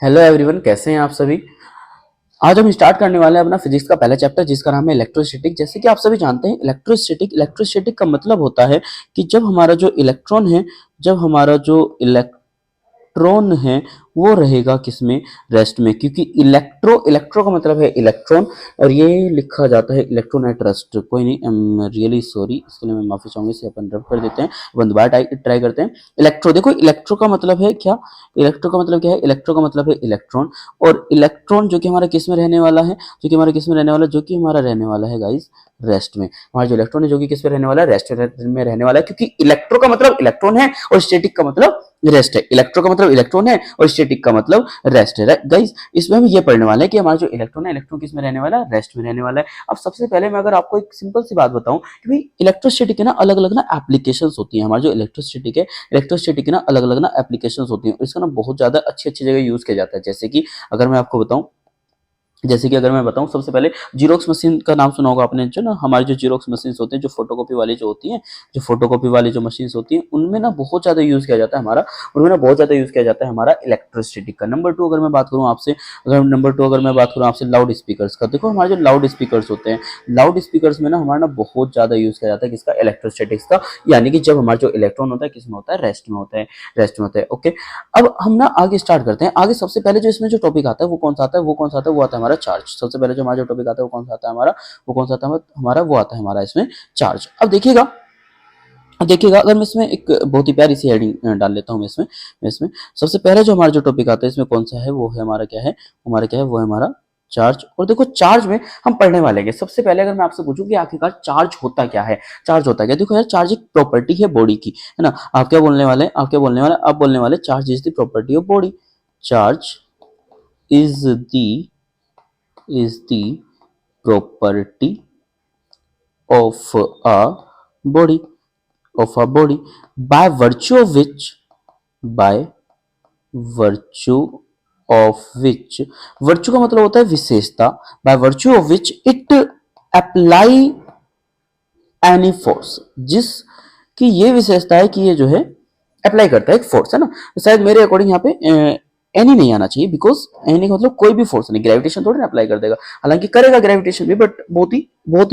Hello everyone, कैसे हैं आप सभी। आज हम स्टार्ट करने वाले हैं अपना फिजिक्स का पहला चैप्टर, जिसका नाम है इलेक्ट्रोस्टैटिक। जैसे कि आप सभी जानते हैं, इलेक्ट्रोस्टैटिक का मतलब होता है कि जब हमारा जो इलेक्ट्रॉन है, जब हमारा जो इलेक्ट्रॉन है वो रहेगा किसमें, रेस्ट में। क्योंकि इलेक्ट्रो का मतलब है इलेक्ट्रॉन, और ये लिखा जाता है इलेक्ट्रॉन एट रेस्ट। कोई नहीं, आई एम रियली सॉरी, इसके लिए मैं माफी चाहूंगी। इसे अपन रब कर देते हैं, अपन दोबारा ट्राई करते हैं। इलेक्ट्रो, देखो इलेक्ट्रो का मतलब है क्या, इलेक्ट्रो का मतलब क्या है, इलेक्ट्रो का मतलब है इलेक्ट्रॉन। और इलेक्ट्रॉन जो कि हमारा किस में रहने वाला है, जो कि हमारा किस में रहने वाला है, जो कि हमारा रहने वाला है गाइस रेस्ट में। हमारा जो इलेक्ट्रॉन है जो कि किस में रहने वाला है, रेस्ट में रहने वाला है। क्योंकि इलेक्ट्रो का मतलब इलेक्ट्रॉन है और स्टैटिक का मतलब रेस्ट है। इलेक्ट्रो का मतलब इलेक्ट्रॉन है और स्टैटिक का मतलब रेस्ट है गाइस। इसमें हम ये पढ़ने वाले हैं कि हमारा जो इलेक्ट्रॉन है, इलेक्ट्रॉन किस में रहने वाला है, रेस्ट में रहने वाला है। अब सबसे पहले मैं अगर आपको एक सिंपल सी बात बताऊं कि भाई इलेक्ट्रोस्टैटिक के ना अलग अलग ना एप्लीकेशंस होती हैं। हमारा जो इलेक्ट्रोस्टैटिक के ना अलग अलग ना एप्लीकेशंस होती हैं। इसका ना बहुत ज्यादा अच्छी अच्छी जगह यूज किया जाता है। जैसे कि अगर मैं आपको बताऊं, सबसे पहले जीरोक्स मशीन का नाम सुना होगा आपने। जो ना हमारी जो जीरोक्स मशीन होते हैं, जो फोटोकॉपी वाली जो होती हैं, जो फोटोकॉपी वाली जो मशीन होती हैं, उनमें ना बहुत ज्यादा यूज किया जाता है हमारा, उनमें ना बहुत ज्यादा यूज किया जाता है हमारा इलेक्ट्रोस्टैटिक का। नंबर टू अगर मैं बात करूँ आपसे, लाउड स्पीकर्स का। देखो हमारे जो लाउड स्पीकर्स होते हैं, लाउड स्पीकर्स में ना हमारा ना बहुत ज्यादा यूज किया जाता है किसका, इलेक्ट्रोस्टैटिक्स का। यानी कि जब हमारा जो इलेक्ट्रॉन होता है किस में होता है, रेस्ट में होता है, रेस्ट में होता है। ओके, अब हम ना आगे स्टार्ट करते हैं। आगे सबसे पहले जो इसमें जो टॉपिक आता है वो कौन सा आता है, वो आता है हमारा चार्ज। सबसे पहले जो हमारा जो टॉपिक आता है वो कौन सा आता है हमारा, वो कौन सा आता है हमारा, वो आता है हमारा इसमें चार्ज। अब देखिएगा अगर मैं इसमें एक बहुत ही प्यारी सी हेडिंग डाल लेता हूँ मैं इसमें सबसे पहले जो हमारा जो टॉपिक आता है इसमें कौन सा है, वो है हमारा क्या है, वो है हमारा चार्ज। और देखो चार्ज में हम पढ़ने वाले हैं। सबसे पहले अगर मैं आपसे पूछूं कि आखिरकार चार्ज होता क्या है, चार्ज होता क्या, देखो यार चार्ज एक प्रॉपर्टी है बॉडी की, है ना। आप क्या बोलने वाले हैं, आप बोलने वाले charge is the property of body. Charge is the property of a body, by virtue of which, by virtue virtue का मतलब होता है विशेषता, by virtue of which it apply any force, जिस की ये विशेषता है कि ये जो है अप्लाई करता है एक फोर्स, है ना। शायद मेरे अकॉर्डिंग यहाँ पे एनी नहीं आना चाहिए, बिकॉज एनी का मतलब कोई भी फोर्स नहीं, ग्रेविटेशन थोड़ी ना अप्लाई कर देगा। हालांकि करेगा ग्रेविटेशन भी, बट बहुत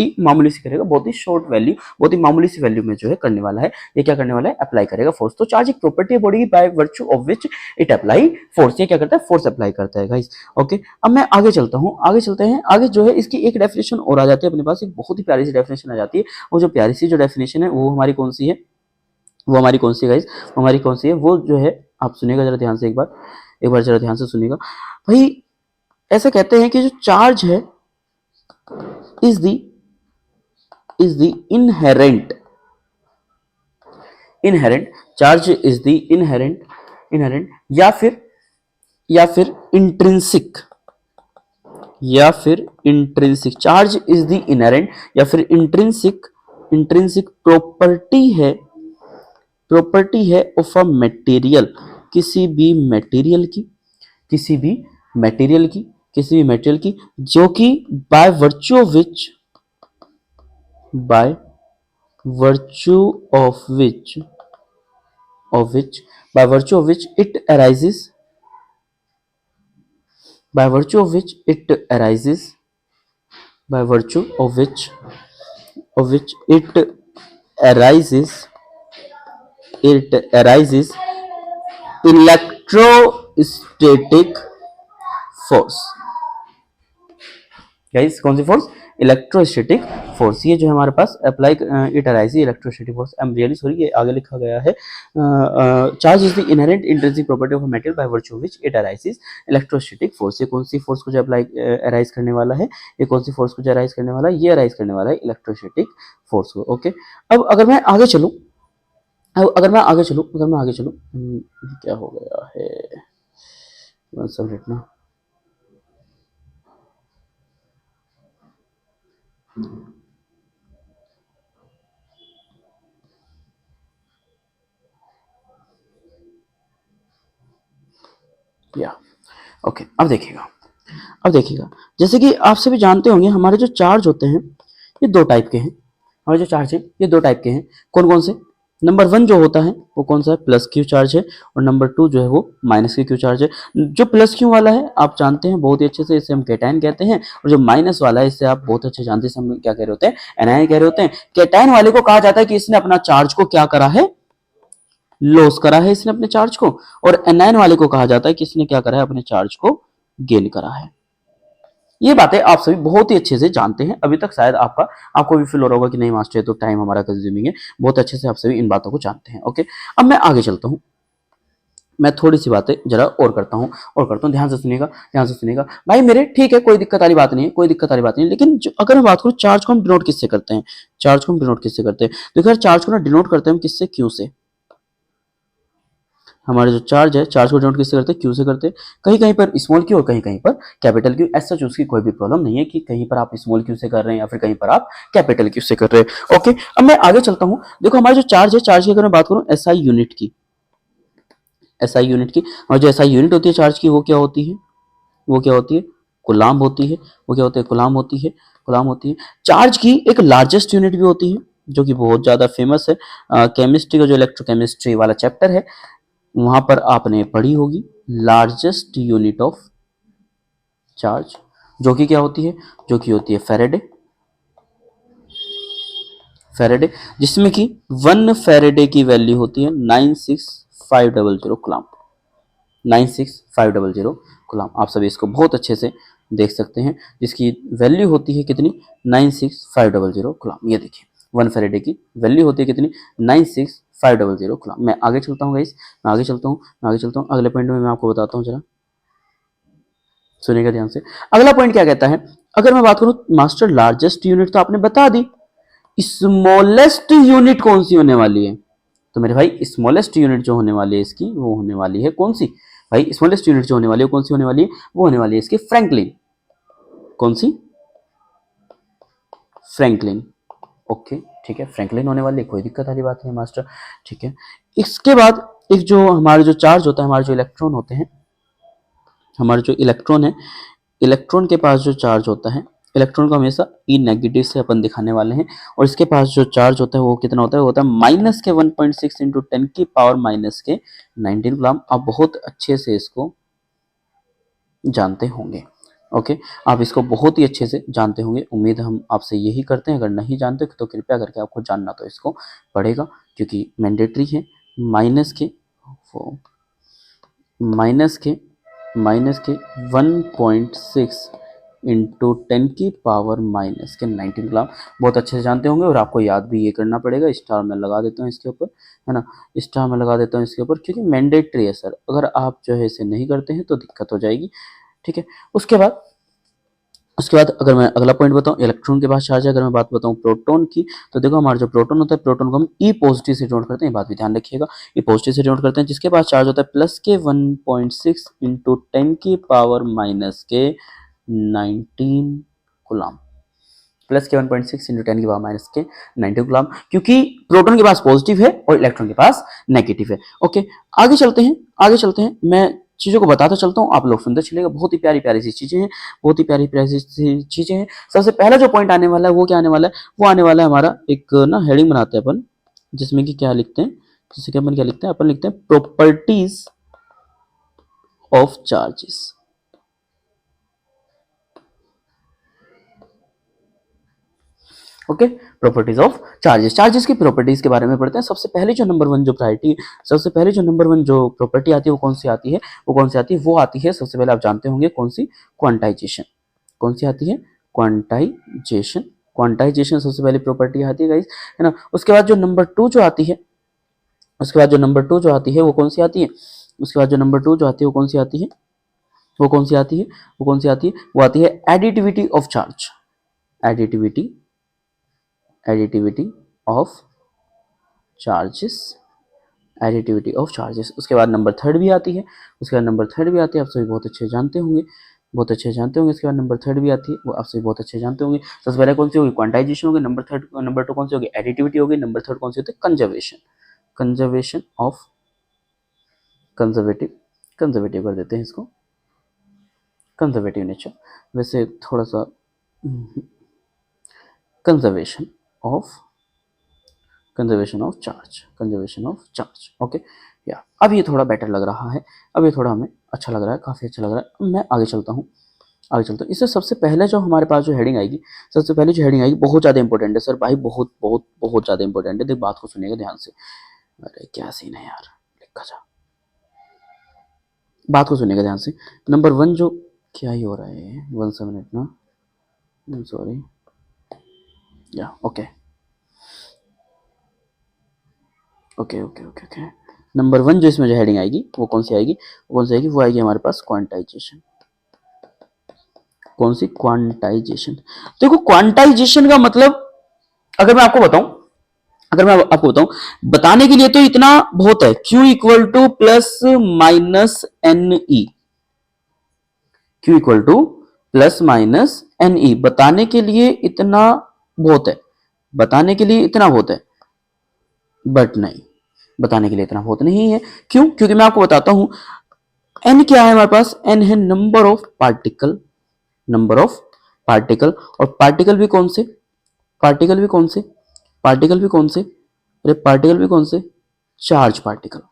ही मामूली सी करेगा, बहुत ही शॉर्ट वैल्यू, बहुत ही मामूली सी वैल्यू में जो है करने वाला है। ये क्या करने वाला है, अप्लाई करेगा फोर्स। तो चार्ज एक प्रॉपर्टी है बॉडी की, bye virtue of which it apply force. ये क्या करता है, फोर्स अप्लाई करता है गाइस। ओके, अब मैं आगे चलता हूँ, आगे चलते हैं। आगे जो है इसकी एक डेफिनेशन और आ जाती है अपने पास, एक बहुत ही प्यारी सी डेफिनेशन आ जाती है। वो जो प्यारी सी जो डेफिनेशन है वो हमारी कौन सी है, वो हमारी कौन सी है गाइस, वो हमारी कौन सी है, वो जो है आप सुनिएगा जरा ध्यान से, एक बार जरा ध्यान से सुनिएगा भाई। ऐसे कहते हैं कि जो चार्ज है is the inherent charge is the inherent या फिर intrinsic charge is the inherent या फिर इंट्रिंसिक प्रॉपर्टी है ऑफ अ मटेरियल, किसी भी मटेरियल की, किसी भी मटेरियल की जो कि bye virtue of which it arises by virtue of which it arises by virtue of which it arises electrostatic force। Guys कौन सी फोर्स, इलेक्ट्रोस्टैटिक फोर्स। ये जो है हमारे पास apply it arise electrostatic force. I am really sorry, ये आगे लिखा गया है charge is the inherent intrinsic property of a material by virtue of which it arises electrostatic force. ये कौन सी फोर्स को जो अप्लाई अराइज करने वाला है, ये कौन सी फोर्स को जो अराइज करने वाला है, ये अराइज करने वाला है इलेक्ट्रोस्टैटिक फोर्स को। ओके, अब अगर मैं आगे चलूं, क्या हो गया है सब लिखना, या ओके। अब देखिएगा जैसे कि आप सभी जानते होंगे हमारे जो चार्ज होते हैं ये दो टाइप के हैं। हमारे जो चार्ज हैं ये दो टाइप के हैं। कौन कौन से, नंबर 1 जो होता है वो कौन सा है, प्लस क्यू चार्ज है, और नंबर 2 जो है वो माइनस क्यू चार्ज है। जो प्लस क्यू वाला है आप जानते हैं बहुत ही अच्छे से, इसे हम कैटायन कहते हैं, और जो माइनस वाला है इससे आप बहुत अच्छे जानते हैं, इसे हम क्या कह रहे होते हैं, एनायन कह रहे होते हैं। कैटायन वाले को कहा जाता है कि इसने अपना चार्ज को क्या करा है, लॉस करा है इसने अपने चार्ज को, और एनायन वाले को कहा जाता है कि इसने क्या करा है, अपने चार्ज को गेन करा है। ये बातें आप सभी बहुत ही अच्छे से जानते हैं, अभी तक शायद आपको भी फील हो रहा होगा कि नहीं मास्टर तो टाइम हमारा कंज्यूमिंग है, बहुत अच्छे से आप सभी इन बातों को जानते हैं। ओके, अब मैं आगे चलता हूँ, मैं थोड़ी सी बातें जरा और करता हूँ, ध्यान से सुनिएगा, ध्यान से सुनिएगा भाई मेरे, ठीक है, कोई दिक्कत वाली बात नहीं है, कोई दिक्कत वाली बात नहीं है, लेकिन अगर मैं बात करूँ चार्ज को हम डिनोट किससे करते हैं, चार्ज को हम डिनोट किससे करते हैं, देखो यार चार्ज को ना डिनोट करते हैं हम किससे, क्यू से। हमारे जो चार्ज है, चार्ज को डिनोट किससे करते हैं, क्यू से करते हैं। कहीं कहीं पर स्मॉल क्यू और कहीं कहीं पर कैपिटल क्यू, ऐसा सच उसकी कोई भी प्रॉब्लम नहीं है कि कहीं पर आप स्मॉल क्यू से कर रहे हैं या फिर कहीं पर आप कैपिटल क्यू से कर रहे हैं। ओके, अब मैं आगे चलता हूँ। देखो हमारा जो चार्ज है, चार्ज की अगर मैं बात करूँ एसआई यूनिट की, एसआई यूनिट की, और जो एसआई यूनिट होती है चार्ज की, वो क्या होती है, वो क्या होती है, गुलाम होती है। वो क्या होती है, गुलाम होती है, गुलाम होती है। चार्ज की एक लार्जेस्ट यूनिट भी होती है जो कि बहुत ज्यादा फेमस है, केमिस्ट्री का जो इलेक्ट्रोकेमिस्ट्री वाला चैप्टर है वहां पर आपने पढ़ी होगी, लार्जेस्ट यूनिट ऑफ चार्ज, जो कि क्या होती है, जो कि होती है फेरेडे, फेरेडे, जिसमें कि 1 फेरेडे की वैल्यू होती है 96500 कूलम, 96500 कूलम। आप सभी इसको बहुत अच्छे से देख सकते हैं, जिसकी वैल्यू होती है कितनी, 96500 कूलम। ये देखिए 1 फेरेडे की वैल्यू होती है कितनी, 96500 कूलम। मैं आगे चलता हूँ गाइस, मैं आगे चलता हूँ, मैं आगे चलता हूँ, अगले पॉइंट में मैं आपको बताता हूँ, जरा सुनिएगा ध्यान से। अगला पॉइंट क्या कहता है, अगर मैं बात करूं मास्टर लार्जेस्ट यूनिट तो आपने बता दी, स्मॉलेस्ट यूनिट कौन सी होने वाली है, तो मेरे भाई स्मॉलेस्ट यूनिट जो होने वाली है इसकी, वो होने वाली है कौन सी, भाई स्मॉलेस्ट यूनिट जो होने वाली है कौन सी होने वाली है, वो होने वाली है इसकी फ्रैंकलिन। कौन सी, फ्रैंकलिन। ओके ठीक है, फ्रैंकलिन होने वाली है, कोई दिक्कत वाली बात नहीं मास्टर, ठीक है। इसके बाद एक जो हमारे जो चार्ज होता है, हमारे जो इलेक्ट्रॉन होते हैं, हमारे जो इलेक्ट्रॉन है, इलेक्ट्रॉन के पास जो चार्ज होता है, इलेक्ट्रॉन को हमेशा ई नेगेटिव से अपन दिखाने वाले हैं, और इसके पास जो चार्ज होता है वो कितना होता है, वो होता है माइनस के 1.6 इंटू 10 की पावर-19 गुलाम। आप बहुत अच्छे से इसको जानते होंगे। ओके, आप इसको बहुत ही अच्छे से जानते होंगे, उम्मीद हम आपसे यही करते हैं। अगर नहीं जानते तो कृपया करके आपको जानना तो इसको पड़ेगा, क्योंकि मैंडेटरी है। माइनस के माइनस के माइनस के 1.6 इंटू 10 की पावर-19 गुलाम, बहुत अच्छे से जानते होंगे, और आपको याद भी ये करना पड़ेगा। स्टार में लगा देता हूँ इसके ऊपर, है ना, स्टार में लगा देता हूँ इसके ऊपर, क्योंकि मैंडेटरी है सर, अगर आप जो है इसे नहीं करते हैं तो दिक्कत हो जाएगी, ठीक है। उसके बाद अगर मैं अगला पॉइंट बताऊं, इलेक्ट्रॉन के पास चार्ज है, अगर मैं बात बताऊं प्रोटॉन की, तो देखो हमारा जो प्रोटॉन होता है, प्रोटॉन को हम ई पॉजिटिव से डिनोट करते हैं, बात भी ध्यान रखिएगा, ई पॉजिटिव से डिनोट करते हैं, जिसके पास चार्ज होता है प्लस के 1.6 इंटू 10 की पावर-19 गुलाम, प्लस के 1.6 इंटू 10 की पावर-19 गुलाम, क्योंकि प्रोटॉन के पास पॉजिटिव है और इलेक्ट्रॉन के पास नेगेटिव है। ओके, आगे चलते हैं, आगे चलते हैं, मैं चीजों को बताता चलता हूँ, आप लोग सुनते चलिएगा, बहुत ही प्यारी प्यारी सी चीजें हैं, बहुत ही प्यारी प्यारी सी चीजें हैं। सबसे पहला जो पॉइंट आने वाला है वो क्या आने वाला है, वो आने वाला है हमारा एक ना हेडिंग बनाते हैं अपन, जिसमें कि क्या लिखते हैं, जैसे कि अपन क्या लिखते हैं, अपन लिखते हैं properties of charges. Okay, properties of charges, charges की प्रॉपर्टीज के बारे में पढ़ते हैं। सबसे पहले जो नंबर वन जो प्रायोरिटी, सबसे पहले जो नंबर वन जो प्रॉपर्टी आती है वो कौन सी आती है, वो कौन सी आती है, वो आती है सबसे पहले आप जानते होंगे कौन सी, क्वांटाइजेशन। कौन सी आती है, क्वांटाइजेशन, क्वांटाइजेशन सबसे पहली प्रॉपर्टी आती है गाइस, है ना। उसके बाद जो नंबर टू जो आती है, उसके बाद जो नंबर टू जो आती है वो कौन सी आती है, उसके बाद जो नंबर टू जो आती है वो कौन सी आती है, वो कौन सी आती है, वो कौन सी आती है, वो आती है additivity of charge, additivity, additivity of charges, additivity of charges. उसके बाद नंबर थर्ड भी आती है, उसके बाद नंबर थर्ड भी आती है, आप सभी बहुत अच्छे जानते होंगे, बहुत अच्छे जानते होंगे। इसके बाद नंबर थर्ड भी आती है, वो आप सभी बहुत अच्छे जानते होंगे। सबसे पहले कौन सी होगी, क्वांटाइजेशन होगी, नंबर थर्ड, नंबर टू कौन सी होगी, एडिटिविटी होगी, नंबर थर्ड कौन सी होती है, conservation, conservation of, conservative, conservative कर देते हैं इसको, कंजर्वेटिव नेचर, वैसे थोड़ा सा conservation of, conservation of charge, conservation of charge. Okay, या अब ये थोड़ा बेटर लग रहा है, अब ये थोड़ा हमें अच्छा लग रहा है, काफ़ी अच्छा लग रहा है। अब मैं आगे चलता हूँ, आगे चलता हूँ। इससे सबसे पहले जो हमारे पास जो हेडिंग आएगी, सबसे पहले जो हेडिंग आएगी बहुत ज़्यादा इंपॉर्टेंट है सर भाई, बहुत बहुत बहुत ज़्यादा इंपॉर्टेंट है। देख बात को सुनिएगा ध्यान से। अरे क्या सीन है यार, लिखा जा, बात को सुनिएगा ध्यान से। नंबर वन जो, क्या ही हो रहा है, 178 ना, सॉरी, या okay okay okay okay okay. Number one जो इसमें जो हेडिंग आएगी वो कौन सी आएगी, वो कौन सी आएगी, वो आएगी हमारे पास क्वांटाइजेशन। कौन सी, क्वांटाइजेशन। देखो क्वांटाइजेशन का मतलब, अगर मैं आपको बताऊं, अगर मैं आपको बताऊं, बताने के लिए तो इतना बहुत है, Q equal to plus minus n e, Q equal to plus minus n e, बताने के लिए इतना बहुत है, बताने के लिए इतना बहुत है, बट नहीं, बताने के लिए इतना बहुत नहीं है। क्यों, क्योंकि मैं आपको बताता हूं, एन क्या है हमारे पास, एन है number of particle, number of particle, और पार्टिकल भी कौन से, पार्टिकल भी कौन से, पार्टिकल भी कौन से, अरे पार्टिकल भी कौन से, चार्ज पार्टिकल,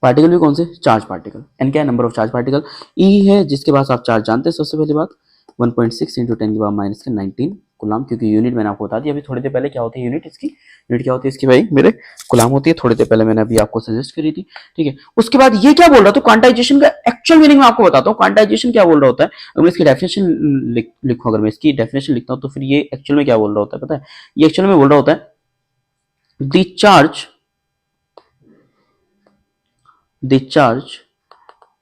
पार्टिकल भी कौन से, चार्ज पार्टिकल। एन क्या है, नंबर ऑफ चार्ज पार्टिकल। ई है जिसके पास आप चार्ज जानते हैं, सबसे पहली बात 1.6 इंटू 10 की पावर माइनस के 19 गुलाम, क्योंकि यूनिट मैंने आपको बता दिया अभी थोड़ी देर पहले क्या होती है यूनिट इसकी, यूनिट क्या होती है इसकी भाई मेरे, गुलाम होती है, थोड़ी देर पहले मैंने अभी आपको सजेस्ट करी थी। ठीक है, उसके बाद ये क्या बोल रहा था, क्वांटाइजेशन का एक्चुअल मीनिंग मैं आपको बताता हूँ, क्वांटाइजेशन क्या बोल रहा होता है। अगर मैं इसकी डेफिनेशन लिखूं, अगर मैं इसकी डेफिनेशन लिखता हूँ तो फिर ये एक्चुअल में क्या बोल रहा होता है पता है, ये एक्चुअल में बोल रहा होता है the charge, the charge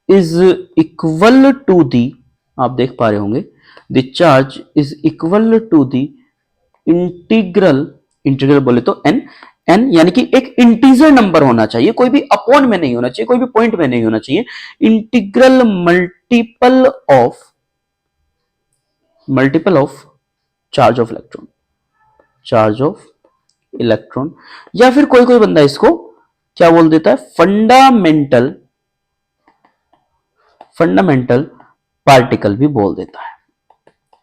is equal to the, आप देख पा रहे होंगे, the charge is equal to the integral, integral बोले तो एन, एन यानी कि एक इंटीजर नंबर होना चाहिए, कोई भी अपॉन में नहीं होना चाहिए, कोई भी पॉइंट में नहीं होना चाहिए, integral multiple of, multiple of charge of electron, charge of electron, या फिर कोई कोई बंदा इसको क्या बोल देता है, फंडामेंटल, फंडामेंटल पार्टिकल भी बोल देता है।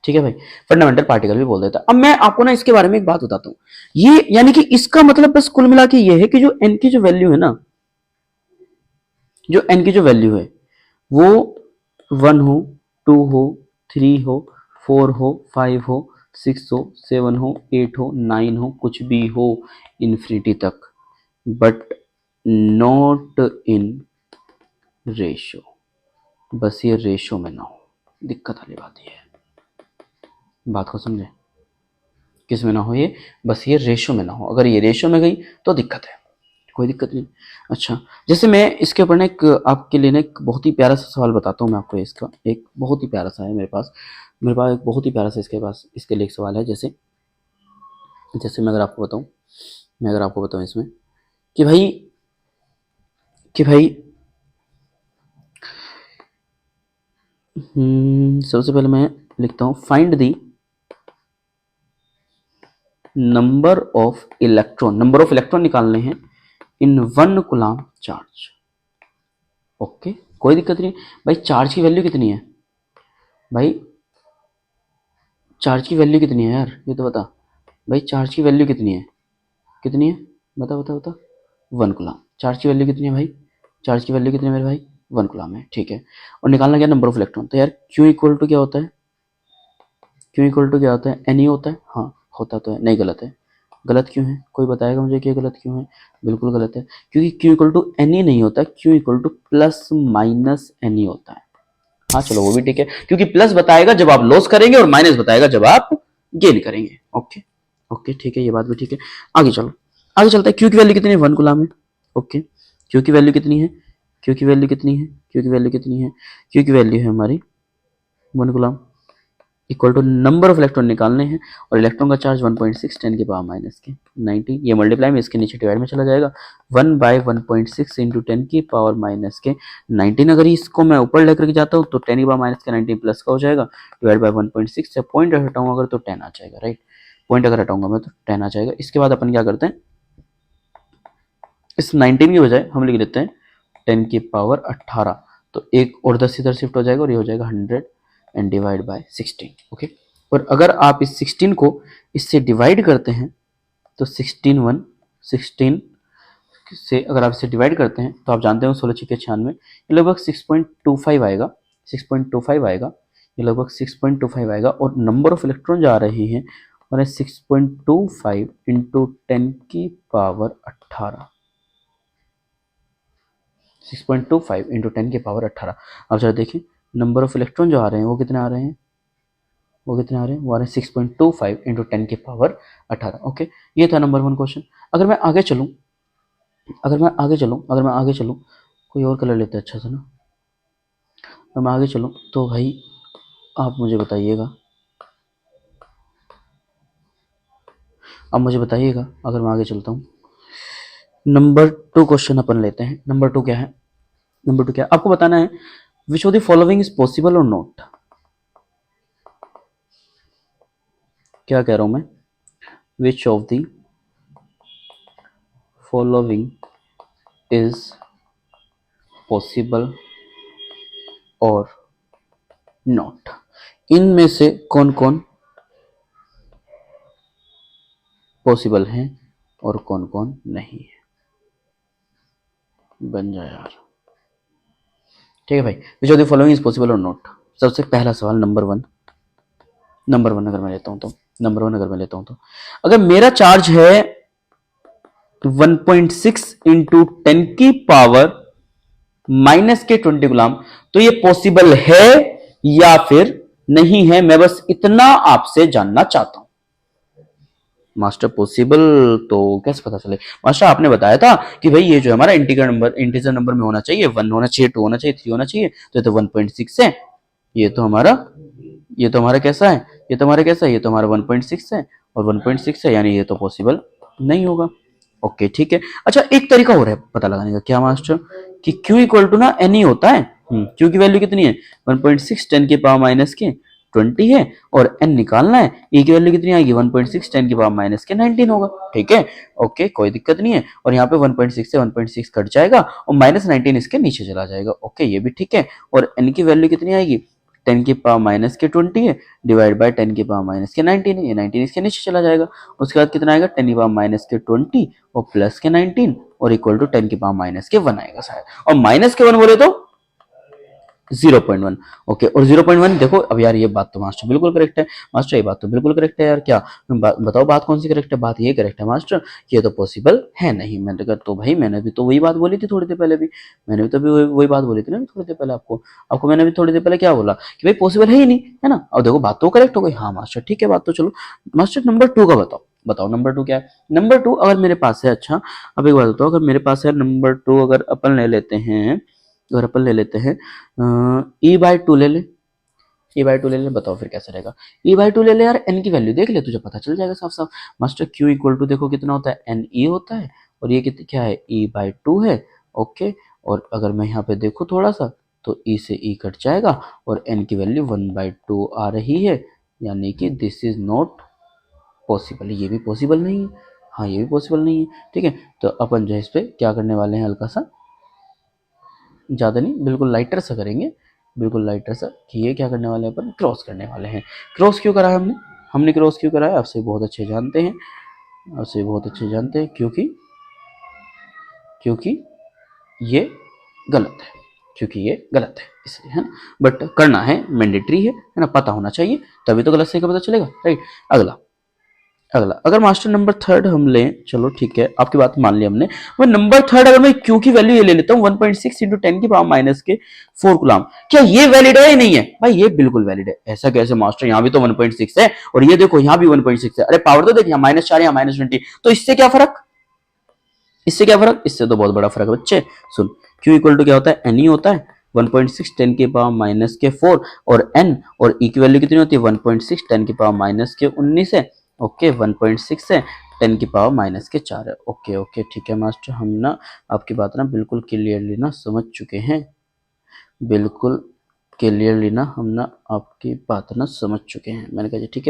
ठीक है भाई, फंडामेंटल पार्टिकल भी बोल देता है। अब मैं आपको ना इसके बारे में एक बात बताता हूं, ये यानी कि इसका मतलब बस कुल मिला के ये है कि जो एन की जो वैल्यू है ना, जो एन की जो वैल्यू है वो 1 हो, 2 हो, 3 हो, 4 हो, 5 हो, 6 हो, 7 हो, 8 हो, 9 हो, कुछ भी हो इन्फिनिटी तक, बट नॉट इन रेशो, बस ये रेशो में ना हो, दिक्कत वाली बात ये है, बात को समझे, किस में ना हो ये, बस ये रेशो में ना हो, अगर ये रेशो में गई तो दिक्कत है, कोई दिक्कत नहीं। अच्छा, जैसे मैं इसके ऊपर ना एक आपके लिए ना एक बहुत ही प्यारा सा सवाल बताता हूँ मैं आपको, इसका एक बहुत ही प्यारा सा है मेरे पास, मेरे पास एक बहुत ही प्यारा सा इसके पास इसके लिए एक सवाल है। जैसे जैसे मैं अगर आपको बताऊँ, मैं अगर आपको बताऊँ इसमें कि भाई, कि भाई सबसे पहले मैं लिखता हूँ find the number of electron, number of electron निकालने हैं इन 1 कूलम चार्ज। ओके, कोई दिक्कत नहीं भाई, चार्ज की वैल्यू कितनी है भाई, चार्ज की वैल्यू कितनी है यार, ये तो बता भाई, चार्ज की वैल्यू कितनी है, कितनी है, बता बता बता, 1 कूलम, चार्ज की वैल्यू कितनी है भाई, चार्ज की वैल्यू कितनी है मेरे भाई, 1 कूलम है। ठीक है, और निकालना क्या, नंबर ऑफ इलेक्ट्रॉन, तो यार क्यू इक्वल टू क्या होता है, क्यू इक्वल टू क्या होता है, एन ही होता है, हाँ होता तो है, नहीं गलत है, गलत क्यों है, कोई बताएगा मुझे कि गलत क्यों है, बिल्कुल गलत है, क्योंकि क्यू इक्वल टू एन ही नहीं होता, Q equal to plus minus N ही होता है। हाँ चलो वो भी ठीक है, क्योंकि प्लस बताएगा जब आप लॉस करेंगे और माइनस बताएगा जब आप गेन करेंगे। ओके ओके ठीक है, ये बात भी ठीक है। आगे चलो, आगे चलता है, क्यू की वैल्यू कितनी है, 1 कूलम है। ओके, क्यू की वैल्यू कितनी है, क्यू की वैल्यू कितनी है, क्यू की वैल्यू कितनी है, क्यू की वैल्यू है हमारी 1 coulomb, equal to number of electron निकालने हैं, और इलेक्ट्रॉन का चार्ज 1.6 10 की पावर माइनस के 19, ये मल्टीप्लाई में इसके नीचे डिवाइड में चला जाएगा, 1 बाय 1.6 इंटू 10 की पावर माइनस के 19, अगर इसको मैं ऊपर लेकर के जाता हूँ तो 10 की पावर माइनस के 19 प्लस का हो जाएगा, डिवाइड बाय 1.6 से पॉइंट हटाऊंगा अगर तो 10 आ जाएगा, राइट, पॉइंट अगर हटाऊंगा मैं तो 10 आ जाएगा। इसके बाद अपन क्या करते हैं, इस 19 की बजाय हम लिख देते हैं 10 की पावर 18, तो एक और 10 इधर शिफ्ट हो जाएगा और ये हो जाएगा 100 एंड डिवाइड बाय 16। ओके, और अगर आप इस 16 को इससे डिवाइड करते हैं तो 16 से अगर आप इसे डिवाइड करते हैं तो आप जानते हो 16×6 = 96, ये लगभग 6.25 आएगा, 6.25 आएगा, ये लगभग 6.25 आएगा। और नंबर ऑफ इलेक्ट्रॉन जो आ रहे हैं और 6.25 इंटू 10⁻18, 6.25 इंटू 10⁻18। अब जरा देखिए नंबर ऑफ इलेक्ट्रॉन जो आ रहे हैं वो कितने आ रहे हैं, वो कितने आ रहे हैं, वो आ रहे हैं 6.25 इंटू 10⁻18। ओके, ये था नंबर 1 क्वेश्चन। अगर मैं आगे चलूँ, कोई और कलर लेते हैं अच्छा सा ना। अगर मैं आगे चलूँ तो भाई आप मुझे बताइएगा, अगर मैं आगे चलता हूँ, नंबर 2 क्वेश्चन अपन लेते हैं। नंबर 2 क्या है, आपको बताना है which of the following is possible और नॉट। क्या कह रहा हूं मैं, which of the following is possible और नॉट, इनमें से कौन कौन पॉसिबल हैं और कौन कौन नहीं है। बन जाए यार, ठीक है भाई। Which of the following is possible और नॉट। सबसे पहला सवाल नंबर वन अगर मैं लेता हूं तो अगर मेरा चार्ज है 1.6 इंटू 10⁻⁻20 गुलाम, तो ये पॉसिबल है या फिर नहीं है, मैं बस इतना आपसे जानना चाहता हूं। मास्टर पॉसिबल तो कैसे पता चले मास्टर, आपने बताया था कि भाई ये जो हमारा इंटीजर नंबर में होना चाहिए, 1 होना चाहिए, 2 होना चाहिए, 3 होना चाहिए, तो ये तो 1.6 है। ये तो हमारा कैसा है, ये तो हमारा 1.6 है, और 1.6 है यानी ये तो पॉसिबल नहीं होगा। ओके ठीक है। अच्छा, एक तरीका और है पता लगाने का, क्या मास्टर, कि Q इक्वल टू ना N ही होता है। Q की वैल्यू कितनी है, 1.6 10⁻⁻20 है, और N निकालना है, E की वैल्यू कितनी आएगी, 1.6 10⁻⁻19 होगा। ठीक है, ओके कोई दिक्कत नहीं है। और यहाँ पे 1.6 से 1.6 कट जाएगा और -19 इसके नीचे चला जाएगा। ओके ये भी ठीक है। और N की वैल्यू कितनी आएगी, 10⁻⁻20 है डिवाइड बाय 10⁻⁻19 है, ये 19 इसके नीचे चला जाएगा। उसके बाद कितना आएगा, 10⁻⁻20 और प्लस के 19 और इक्वल टू 10⁻⁻1 आएगा शायद, और -1 बोले तो 0.1। ओके, और 0.1 देखो अब यार, ये बात तो मास्टर बिल्कुल करेक्ट है। मास्टर ये बात तो बिल्कुल करेक्ट है यार, क्या बताओ बात कौन सी करेक्ट है, बात ये करेक्ट है मास्टर, ये तो पॉसिबल है नहीं। मैंने कहा तो भाई मैंने भी तो वही बात बोली थी थोड़ी देर पहले भी, मैंने भी तो भी वही बात बोली थी ना थोड़ी देर पहले आपको मैंने भी थोड़ी देर पहले क्या बोला कि भाई पॉसिबल है ही नहीं, है ना। और देखो बात तो करेक्ट हो गई। हाँ मास्टर ठीक है, बात तो चलो। मास्टर नंबर 2 का बताओ नंबर 2 क्या है। नंबर 2 अगर मेरे पास है, अच्छा अब एक बात बताओ, अगर मेरे पास है नंबर 2, अगर अपन ले लेते हैं E/2 ले ले, बताओ फिर कैसे रहेगा। E/2 ले ले यार, N की वैल्यू देख ले, तुझे पता चल जाएगा साफ साफ। मास्टर Q इक्वल टू देखो कितना होता है, NE होता है, और ये क्या है, E/2 है। ओके, और अगर मैं यहाँ पे देखूँ थोड़ा सा तो E से E कट जाएगा और N की वैल्यू 1/2 आ रही है, यानी कि दिस इज नॉट पॉसिबल, ये भी पॉसिबल नहीं है। हाँ ये भी पॉसिबल नहीं है। ठीक है, तो अपन जो है इस पर क्या करने वाले हैं, हल्का सा, ज़्यादा नहीं, बिल्कुल लाइटर सा करेंगे, बिल्कुल लाइटर सा, कि ये क्या करने वाले हैं, अपन क्रॉस करने वाले हैं। क्रॉस क्यों करा है हमने क्रॉस क्यों करा है, आपसे बहुत अच्छे जानते हैं, क्योंकि ये गलत है, इसलिए, है ना। बट करना है, मैंडेटरी है ना, पता होना चाहिए, तभी तो गलत सही का पता चलेगा, राइट। अगला अगर मास्टर नंबर 3 हम लें, चलो ठीक है आपकी बात मान ली हमने। मैं नंबर 3 अगर मैं Q की वैल्यू ये ले लेता हूँ 1.6 इंटू 10⁻⁻4 गुलाम, क्या ये वैलिड है या नहीं है। भाई ये बिल्कुल वैलिड है। ऐसा कैसे मास्टर, यहाँ भी तो 1.6 है और ये देखो यहाँ भी 1.6 है। अरे पावर तो देख, यहाँ -4 यहाँ -20, तो इससे क्या फर्क, इससे तो बहुत बड़ा फर्क है बच्चे। सुन, Q इक्वल टू क्या होता है, N होता है, 1.6 10⁻⁻4 और N, और E की वैल्यू कितनी होती है, 1.6 10⁻⁻19 है। ओके 1.6 है, 10⁻⁻4 है। ओके ठीक है मास्टर, हम ना आपकी बात ना बिल्कुल क्लियरली ना समझ चुके हैं, हम ना आपकी बात ना समझ चुके हैं। मैंने कहा जी ठीक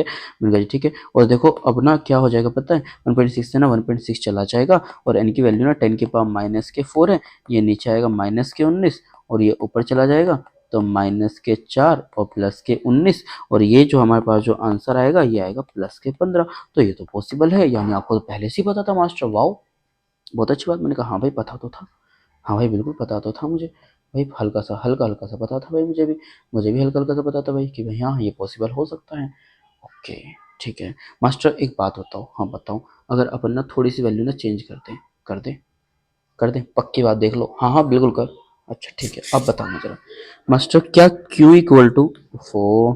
है। और देखो अब ना क्या हो जाएगा पता है, 1.6 से ना 1.6 चला जाएगा और N की वैल्यू ना 10⁻⁻4 है, ये नीचे आएगा -19 और ये ऊपर चला जाएगा तो -4 और +19, और ये जो हमारे पास जो आंसर आएगा ये आएगा +15। तो ये तो पॉसिबल है, यानी आपको तो पहले से ही पता था मास्टर। वाओ, बहुत अच्छी बात। मैंने कहा हाँ भाई पता तो था, हाँ भाई बिल्कुल पता तो था मुझे भाई, हल्का हल्का सा पता था भाई, मुझे भी हल्का हल्का सा पता था भाई कि भाई हाँ ये पॉसिबल हो सकता है। ओके ठीक है मास्टर, एक बात बताओ, हाँ बताओ, अगर अपन ना थोड़ी सी वैल्यू ना चेंज करते हैं, कर दें पक्की बात, देख लो, हाँ हाँ बिल्कुल कर। अच्छा ठीक है, अब बताना जरा मास्टर, क्या Q इक्वल टू 4,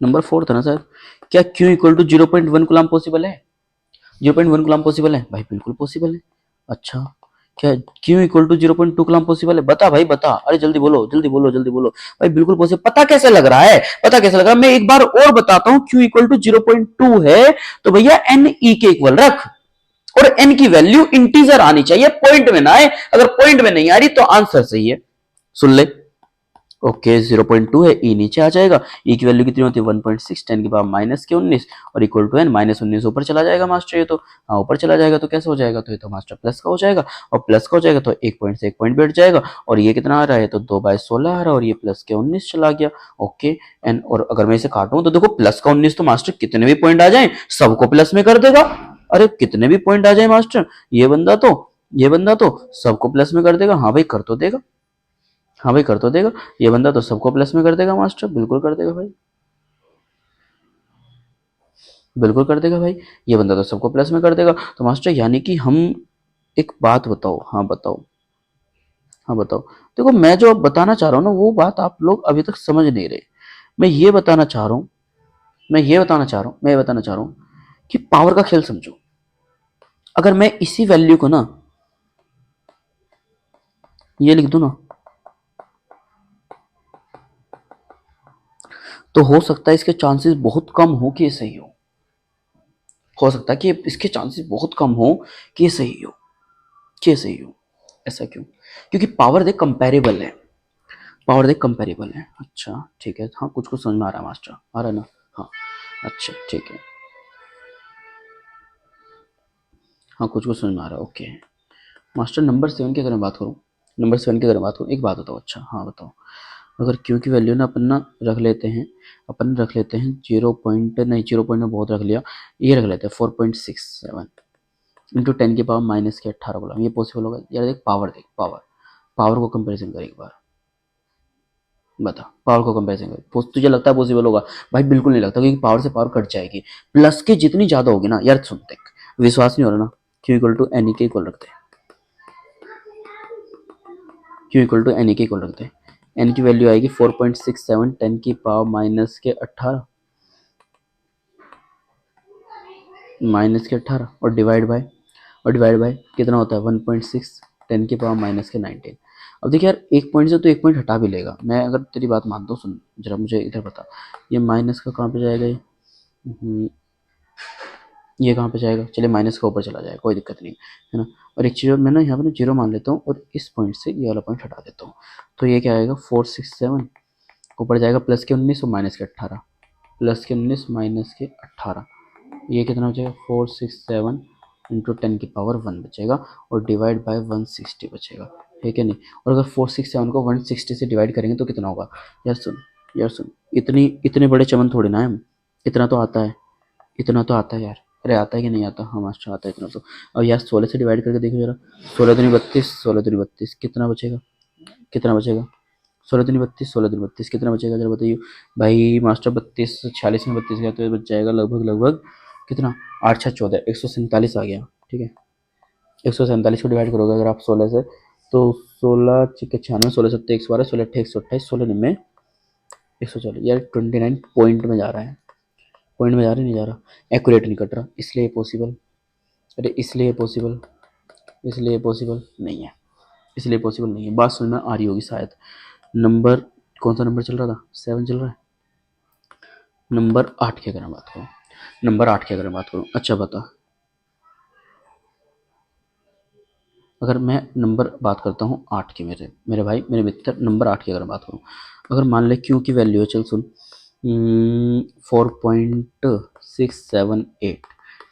नंबर 4 था ना सर, क्या Q equal to 0.1 coulomb possible है? 0.1 कूलम पॉसिबल है भाई, बिल्कुल पॉसिबल है। अच्छा, क्या Q equal to 0.2 coulomb possible है? बता भाई बता, अरे जल्दी बोलो जल्दी बोलो जल्दी बोलो भाई, बिल्कुल पॉसिबल। पता कैसे लग रहा है, पता कैसे लग रहा है? मैं एक बार और बताता हूँ, Q इक्वल टू 0.2 है तो भैया N E के इक्वल रख, और N की वैल्यू इंटीजर आनी चाहिए, पॉइंट में ना आए। अगर पॉइंट में नहीं आ रही तो आंसर सही है। सुन ले, ओके 0.2 है, ई नीचे आ जाएगा, ई की वैल्यू कितनी होती है 1.6, 10 की पावर -19 और इक्वल टू n, -19 ऊपर चला जाएगा मास्टर, ये तो हाँ ऊपर चला जाएगा तो कैसे हो जाएगा, तो ये तो मास्टर प्लस का हो जाएगा, और प्लस का हो जाएगा तो 1 पॉइंट से 1 पॉइंट बैठ जाएगा, और ये कितना आ रहा है, तो 2/16 आ रहा है, और ये प्लस के 19 चला गया। ओके एन, और अगर मैं इसे काटूं तो देखो प्लस का 19 तो मास्टर कितने भी पॉइंट आ जाए सबको प्लस में कर देगा। अरे कितने भी पॉइंट आ जाए मास्टर, ये बंदा तो सबको प्लस में कर देगा। हाँ भाई कर तो देगा, हाँ भाई कर तो देगा, ये बंदा तो सबको प्लस में कर देगा मास्टर, बिल्कुल कर देगा भाई, बिल्कुल कर देगा भाई, ये बंदा तो सबको प्लस में कर देगा। तो मास्टर यानी कि हम, एक बात बताओ, हाँ बताओ, हाँ बताओ, देखो मैं जो अब बताना चाह रहा हूँ ना वो बात आप लोग अभी तक समझ नहीं रहे। मैं ये बताना चाह रहा हूँ, मैं ये बताना चाह रहा हूँ कि पावर का खेल समझो। अगर मैं इसी वैल्यू को ना ये लिख दूं ना, तो हो सकता है इसके चांसेस बहुत कम हो कि ये सही हो सकता है कि इसके चांसेस बहुत कम हो कि ये सही हो, ऐसा क्यों? क्योंकि पावर देख कंपैरेबल है, अच्छा ठीक है, हाँ कुछ कुछ समझ में आ रहा है मास्टर, आ रहा है ना? हाँ अच्छा ठीक है, हाँ कुछ कुछ समझ में आ रहा है। ओके मास्टर, नंबर 7 की अगर मैं बात करूँ, एक बात बताओ, अच्छा हाँ बताओ, अगर क्यू की वैल्यू ना अपन ना रख लेते हैं 0 पॉइंट नहीं, 0 पॉइंट में बहुत रख लिया, ये रख लेते हैं 4.67 इंटू 10 की पावर -18 बोला, ये पॉसिबल होगा यार? देख पावर को कंपेरिजन कर एक बार, बता पावर को कंपेरिजन कर, तुझे लगता है पॉसिबल होगा? भाई बिल्कुल नहीं लगता, क्योंकि पावर से पावर कट जाएगी, प्लस के जितनी ज्यादा होगी ना यार, सुन देख विश्वास नहीं हो रहा ना, Q equal to n e के इक्वल रखते हैं, एन की वैल्यू आएगी 4.67, 10 की पावर -18 और डिवाइड बाय कितना होता है 1.6, 10 की पावर -19। अब देखिए यार, एक पॉइंट से तो एक पॉइंट हटा भी लेगा, मैं अगर तेरी बात मानता हूँ, सुन जरा मुझे इधर बता, ये माइनस का कहाँ पे जाएगा ये कहाँ पे जाएगा, चलिए माइनस का ऊपर चला जाएगा, कोई दिक्कत नहीं है ना। और एक चीज़ मैं ना यहाँ पे ना 0 मान लेता हूँ, और इस पॉइंट से ये वाला पॉइंट हटा देता हूँ, तो ये क्या आएगा 467, ऊपर जाएगा प्लस के 19 और -18, ये कितना बचेगा 467 इंटू 10 की पावर 1 बचेगा, और डिवाइड बाय 160 बचेगा, है क्या नहीं? और अगर 467 को 160 से डिवाइड करेंगे तो कितना होगा? यार सुन, इतने बड़े चमन थोड़ी ना है हम, इतना तो आता है, यार, अरे आता है कि नहीं आता? हाँ मास्टर आता है इतना तो। अब यार 16 से डिवाइड करके देखो जरा, 16 दूनी 32, कितना बचेगा 16 दूनी 32 कितना बचेगा जरा बताइए भाई मास्टर? 32, 46 में 32 गया तो ये बच जाएगा लगभग कितना, 8 6 14, 147 आ गया, ठीक है। 147 को डिवाइड करोगे अगर आप 16 से, तो 16 × 96, 16 × 7 = 112, 16 × 8 = 128, 16 × 9 = 140, यार 29 पॉइंट में जा रहा है, नहीं जा रहा, एक्यूरेट नहीं कट रहा, इसलिए पॉसिबल, अरे इसलिए पॉसिबल नहीं है, बात समझ में आ रही होगी शायद। नंबर, कौन सा नंबर चल रहा था, 7 चल रहा है, नंबर 8 की अगर मैं बात करूँ, अच्छा बता, अगर मैं नंबर बात करता हूँ 8 की, मेरे भाई मेरे मित्र, नंबर 8 की अगर बात करूँ, अगर मान ले क्यू की वैल्यू है, चल सुन, 4.678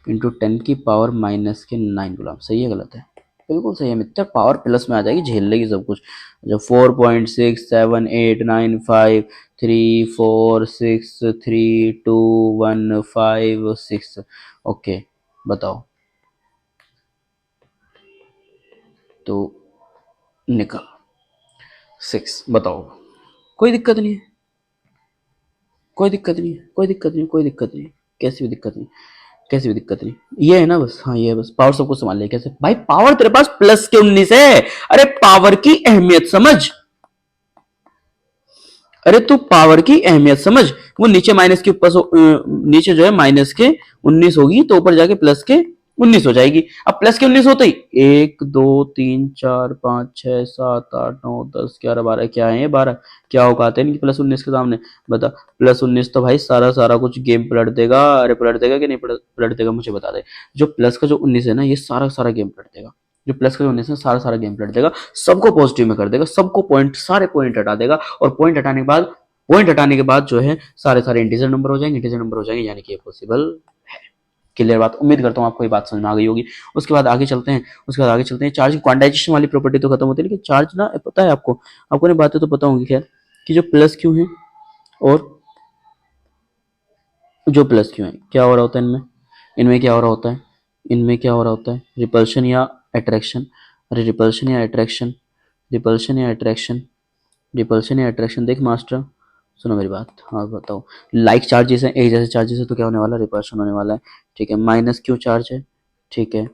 इंटू 10 की पावर -9 गुलाम, सही है गलत है? बिल्कुल सही है मित्र, पावर प्लस में आ जाएगी, झेल लेगी सब कुछ। जो 4.6789534632156। ओके बताओ, तो निकल 6 बताओ। कोई दिक्कत नहीं है, कोई दिक्कत नहीं है, कोई दिक्कत नहीं, कोई दिक्कत नहीं, कैसी भी दिक्कत नहीं, कैसी भी दिक्कत नहीं, ये है ना बस। हाँ ये है बस, पावर सब कुछ संभाल ले। कैसे भाई, पावर तेरे पास +19 है। अरे पावर की अहमियत समझ, अरे तू पावर की अहमियत समझ। वो नीचे माइनस के ऊपर नीचे जो है -19 होगी, तो ऊपर जाके +19 हो जाएगी। अब +19 होते ही 1 2 3 4 5 6 7 8 9 10 11 12 क्या है ये 12, क्या औकात है इनकी +19 के सामने। बता, +19 तो भाई सारा सारा कुछ गेम पलट देगा। अरे पलट देगा कि नहीं पलट देगा, मुझे बता दे। जो प्लस का जो 19 है ना, ये सारा सारा गेम पलट देगा। जो प्लस का जो 19 है सारा सारा गेम पलट देगा, सबको पॉजिटिव में कर देगा, सबको पॉइंट, सारे पॉइंट हटा देगा। और पॉइंट हटाने के बाद जो है सारे सारे इंटीजर नंबर हो जाएंगे, इंटीजर नंबर हो जाएंगे, यानी कि ये पॉसिबल है। क्लियर बात, उम्मीद करता हूँ आपको ये बात समझ में आ गई होगी। उसके बाद आगे चलते हैं, चार्ज की क्वांटाइजेशन वाली प्रॉपर्टी तो खत्म होती है, लेकिन चार्ज ना पता है आपको, आपको ने बातें तो पता होंगी खैर, कि जो प्लस क्यू है और जो प्लस क्यू है, क्या हो रहा होता है इनमें, इनमें क्या हो रहा होता है, इनमें क्या हो रहा होता है, रिपल्शन या अट्रैक्शन। अरे रिपल्शन या अट्रैक्शन, रिपल्शन या अट्रैक्शन, रिपल्शन या अट्रैक्शन। देख मास्टर, सुनो मेरी बात, हाँ बताओ। लाइक चार्जेस हैं, एक जैसे चार्जेस है, तो क्या होने वाला है, रिपल्शन होने वाला है। ठीक है, माइनस क्यू चार्ज है, ठीक है,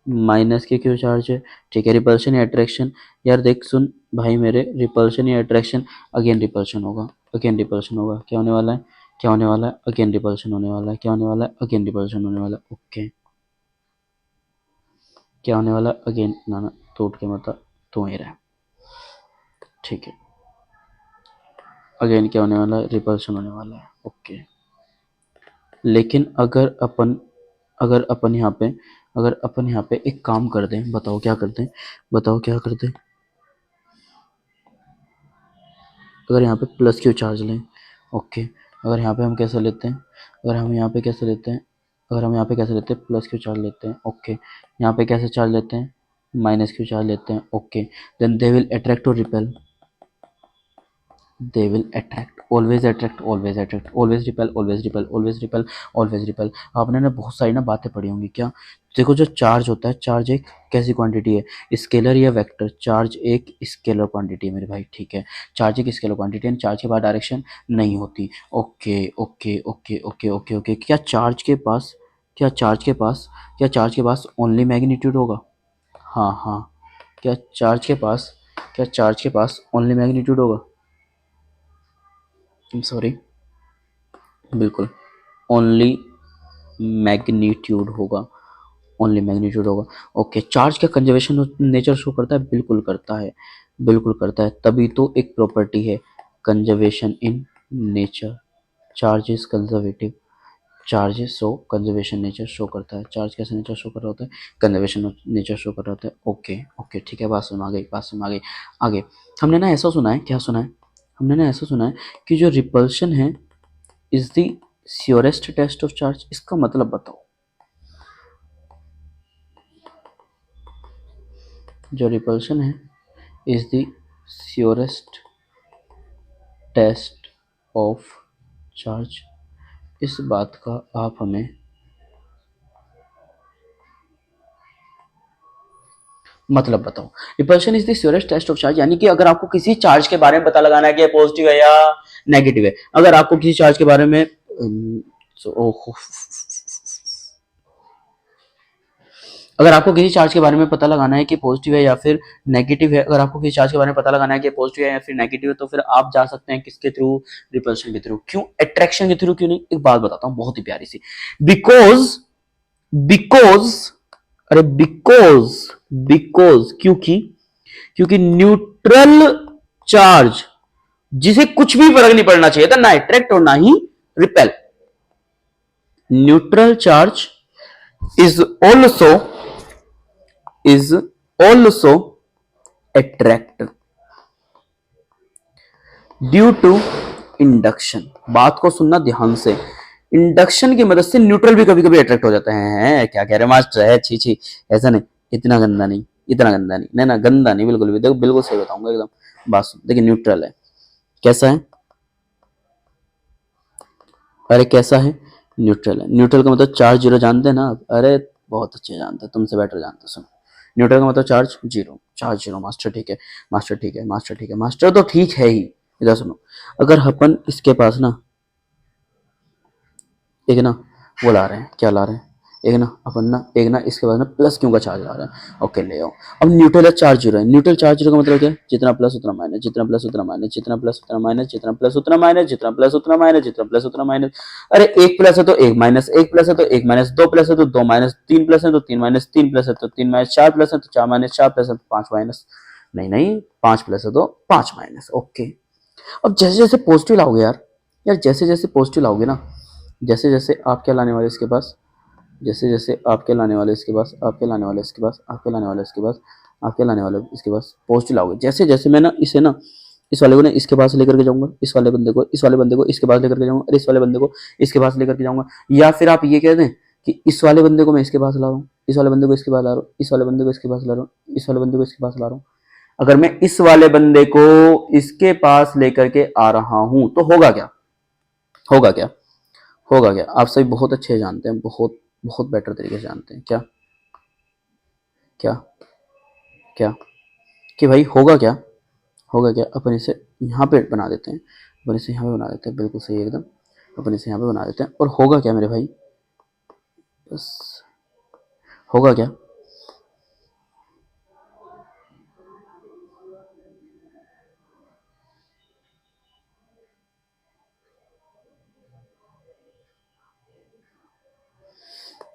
माइनस के क्यू चार्ज है, ठीक है। रिपल्शन या अट्रैक्शन, यार देख सुन भाई मेरे, रिपल्शन या अट्रैक्शन, अगेन रिपल्शन होगा, अगेन रिपल्शन होगा। क्या होने वाला है, क्या होने वाला है, अगेन रिपल्शन होने वाला है। क्या होने वाला है, अगेन रिपल्शन होने वाला है। ओके, क्या होने वाला, अगेन ना ना टूट के मत तो ही रहा, ठीक है। अगेन क्या होने वाला है, रिपल्शन होने वाला है। ओके, लेकिन अगर अपन यहाँ पे, अगर अपन यहाँ पे एक काम कर दें, बताओ क्या करते हैं, बताओ क्या करते हैं। अगर यहाँ पे प्लस क्यू चार्ज लें, ओके, अगर यहाँ पे हम कैसे लेते हैं, अगर हम यहाँ पे कैसे लेते हैं, अगर हम यहाँ पे कैसे लेते हैं, प्लस क्यू चार्ज लेते हैं, ओके। यहाँ पे कैसे चार्ज लेते हैं, माइनस क्यू चार्ज लेते हैं, okay. Then they will attract और repel, they will attract, always attract, always attract, always repel, always repel, always repel, always repel। आपने ना बहुत सारी ना बातें पढ़ी होंगी क्या। देखो जो चार्ज होता है, चार्ज एक कैसी क्वांटिटी है, स्केलर या वेक्टर। चार्ज एक स्केलर क्वांटिटी है मेरे भाई, ठीक है। चार्ज एक स्केलर क्वांटिटी है, चार्ज के बाद डायरेक्शन नहीं होती। Okay okay okay okay okay okay, क्या चार्ज के पास, क्या चार्ज के पास, क्या चार्ज के पास ओनली मैग्नीट्यूड होगा। हाँ हाँ, क्या चार्ज के पास, क्या चार्ज के पास ओनली मैग्नीट्यूड होगा, सॉरी, बिल्कुल ओनली मैग्नीट्यूड होगा, ओनली मैग्नीट्यूड होगा। ओके, चार्ज का कंजर्वेशन नेचर शो करता है, बिल्कुल करता है, बिल्कुल करता है, तभी तो एक प्रॉपर्टी है conservation in nature. Charge is conservative, charge show conservation nature show करता है। चार्ज कैसे नेचर शो कर रहा होता है, कंजर्वेशन नेचर शो कर रहा होता है। ओके ओके, ठीक है, बात सुन आ गई, बात सुन आ गई। आगे हमने ना ऐसा सुना है, क्या सुना है, हमने ना ऐसा सुना है कि जो रिपल्शन है is the surest test of charge. इसका मतलब बताओ, जो रिपल्शन है is the surest test of charge, इस बात का आप हमें मतलब बताओ। Repulsion is the surest test of charge, यानी कि अगर आपको किसी चार्ज के बारे में पता लगाना है कि पॉजिटिव है या नेगेटिव है, अगर आपको किसी चार्ज के बारे में अगर आपको किसी चार्ज के बारे में पता लगाना है कि पॉजिटिव है या फिर नेगेटिव है, अगर आपको किसी चार्ज के बारे में पता लगाना है कि पॉजिटिव है या फिर नेगेटिव है, तो फिर आप जा सकते हैं किसके थ्रू, रिपल्शन के थ्रू। क्यों अट्रैक्शन के थ्रू क्यों नहीं, एक बात बताता हूं बहुत ही प्यारी सी। बिकॉज बिकॉज अरे बिकॉज बिकॉज क्योंकि क्योंकि न्यूट्रल चार्ज, जिसे कुछ भी फर्क नहीं पड़ना चाहिए था, ना अट्रैक्ट और ना ही repel, neutral charge is also is also attract due to induction. बात को सुनना ध्यान से, इंडक्शन की मदद से न्यूट्रल भी कभी कभी अट्रैक्ट हो जाता है। क्या कह रहे मास्टर है, छी छी, ऐसा नहीं, इतना गंदा नहीं, इतना गंदा नहीं, नहीं ना गंदा नहीं बिल्कुल भी, देखो बिल्कुल सही बताऊंगा एकदम। बात सुन, देखिए न्यूट्रल है, कैसा है, अरे कैसा है, न्यूट्रल है। न्यूट्रल का मतलब चार्ज जीरो जानते हैं ना आप? अरे बहुत अच्छे जानते हैं, तुमसे बेटर जानते हैं। सुनो, न्यूट्रल का मतलब charge zero, charge zero master, ठीक है मास्टर, ठीक है मास्टर, ठीक है मास्टर, तो ठीक है ही। इधर सुनो, अगर अपन इसके पास ना एक ना वो ला रहे हैं, क्या ला रहे हैं, एक ना अपन ना एक ना इसके बाद ना प्लस क्यों का चार्ज ला रहे हैं, ओके ले आओ। अब न्यूट्रल है चार्ज जीरो है, न्यूट्रल चार्ज जीरो का मतलब क्या है, जितना प्लस उतना माइनस, जितना प्लस उतना माइनस, जितना प्लस उतना माइनस, जितना प्लस उतना माइनस, जितना प्लस उतना माइनस, जितना प्लस उतना माइनस। अरे एक प्लस है तो एक माइनस, एक प्लस है तो एक माइनस, दो प्लस है तो दो माइनस, तीन प्लस है तो तीन माइनस, तीन प्लस है तो तीन माइनस, चार प्लस है तो चार माइनस, चार प्लस है तो पांच माइनस, नहीं नहीं पांच प्लस है तो पांच माइनस, ओके। अब जैसे जैसे पॉजिटिव लाओगे यार, यार जैसे जैसे पॉजिटिव लाओगे ना, जैसे जैसे आप क्या लाने वाले इसके पास, जैसे जैसे आप क्या लाने वाले इसके पास, आप क्या लाने वाले इसके पास, आप क्या लाने वाले इसके पास, आप क्या लाने वाले इसके पास, पॉजिटिव लाओगे। जैसे जैसे मैं ना इसे ना इस वाले को ना इसके पास लेकर के जाऊंगा, इस वाले बंदे को, इस वाले बंदे को इसके पास लेकर के जाऊंगा, और इस वाले बंदे को इसके पास लेकर के जाऊंगा। या फिर आप ये कह दें कि इस वाले बंदे को मैं इसके पास ला रहा हूँ, इस वाले बंदे को इसके पास ला रहा हूँ, इस वाले बंदे को इसके पास ला रहा हूँ, इस वाले बंदे को इसके पास ला रहा हूँ। अगर मैं इस वाले बंदे को इसके पास लेकर के आ रहा हूं तो होगा क्या, होगा क्या, होगा क्या, आप सभी बहुत अच्छे जानते हैं, बहुत बहुत बेटर तरीके से जानते हैं। क्या क्या क्या कि भाई होगा क्या, होगा क्या, अपन इसे यहाँ पे बना देते हैं, अपन इसे यहाँ पे बना देते हैं, बिल्कुल सही एकदम, अपन इसे यहाँ पे बना देते हैं। और होगा क्या मेरे भाई, बस होगा क्या,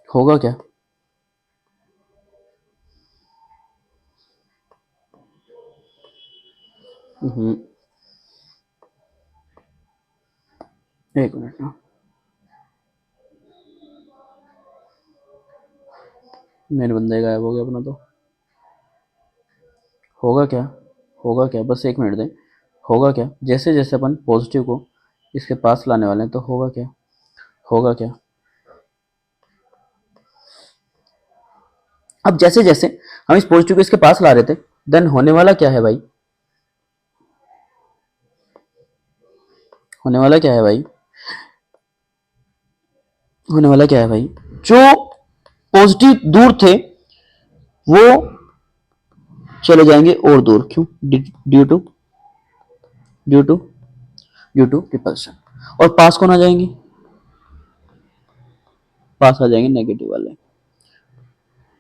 होगा क्या, एक मिनट ना, मेरे बंदे गायब हो गया अपना तो। होगा क्या, होगा क्या, बस एक मिनट दें। होगा क्या, जैसे जैसे अपन पॉजिटिव को इसके पास लाने वाले हैं तो होगा क्या, होगा क्या। अब जैसे जैसे हम इस पॉजिटिव को इसके पास ला रहे थे, देन होने वाला क्या है भाई, होने वाला क्या है भाई, होने वाला क्या है भाई, जो पॉजिटिव दूर थे वो चले जाएंगे और दूर, क्यों, due to due to due to repulsion. और पास कौन आ जाएंगे, पास आ जाएंगे नेगेटिव वाले,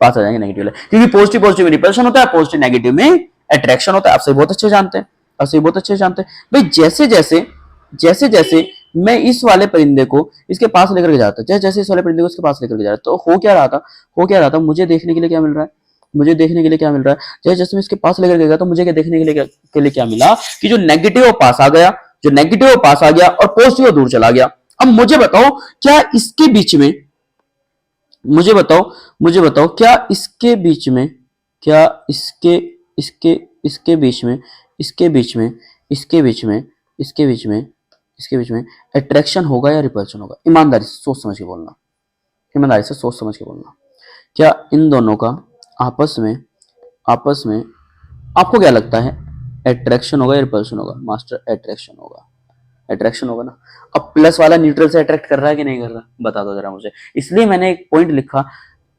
पास आ जाएंगे नेगेटिव वाले, क्योंकि पॉजिटिव पॉजिटिव में रिपल्शन होता है, पॉजिटिव नेगेटिव में अट्रैक्शन होता है। आप सही बहुत अच्छे जानते हैं, आप सही बहुत अच्छे जानते हैं भाई। जैसे जैसे जैसे जैसे मैं इस वाले परिंदे को इसके पास लेकर के जाता, जैसे जैसे इस वाले परिंदे को इसके पास लेकर के जाता, तो हो क्या रहा था, हो क्या रहा था, मुझे देखने के लिए क्या मिल रहा है, मुझे देखने के लिए क्या मिल रहा है, जैसे जैसे मैं इसके पास लेकर के गया तो मुझे क्या देखने के लिए क्या मिला, कि जो नेगेटिव पास आ गया, जो नेगेटिव पास आ गया और पॉजिटिव दूर चला गया। अब मुझे बताओ क्या इसके बीच में, मुझे बताओ, मुझे बताओ क्या इसके बीच में, क्या इसके इसके इसके बीच में, इसके बीच में, इसके बीच में, इसके बीच में, इसके बीच में अट्रैक्शन होगा या रिपल्शन होगा, ईमानदारी से सोच समझ के बोलना, ईमानदारी से सोच समझ के बोलना। क्या इन दोनों का आपस में, आपस में आपको क्या लगता है, अट्रैक्शन होगा या रिपल्शन होगा, मास्टर अट्रैक्शन होगा, अट्रैक्शन होगा ना। अब प्लस वाला न्यूट्रल से अट्रैक्ट कर रहा है कि नहीं कर रहा, बता दो जरा मुझे। इसलिए मैंने एक पॉइंट लिखा,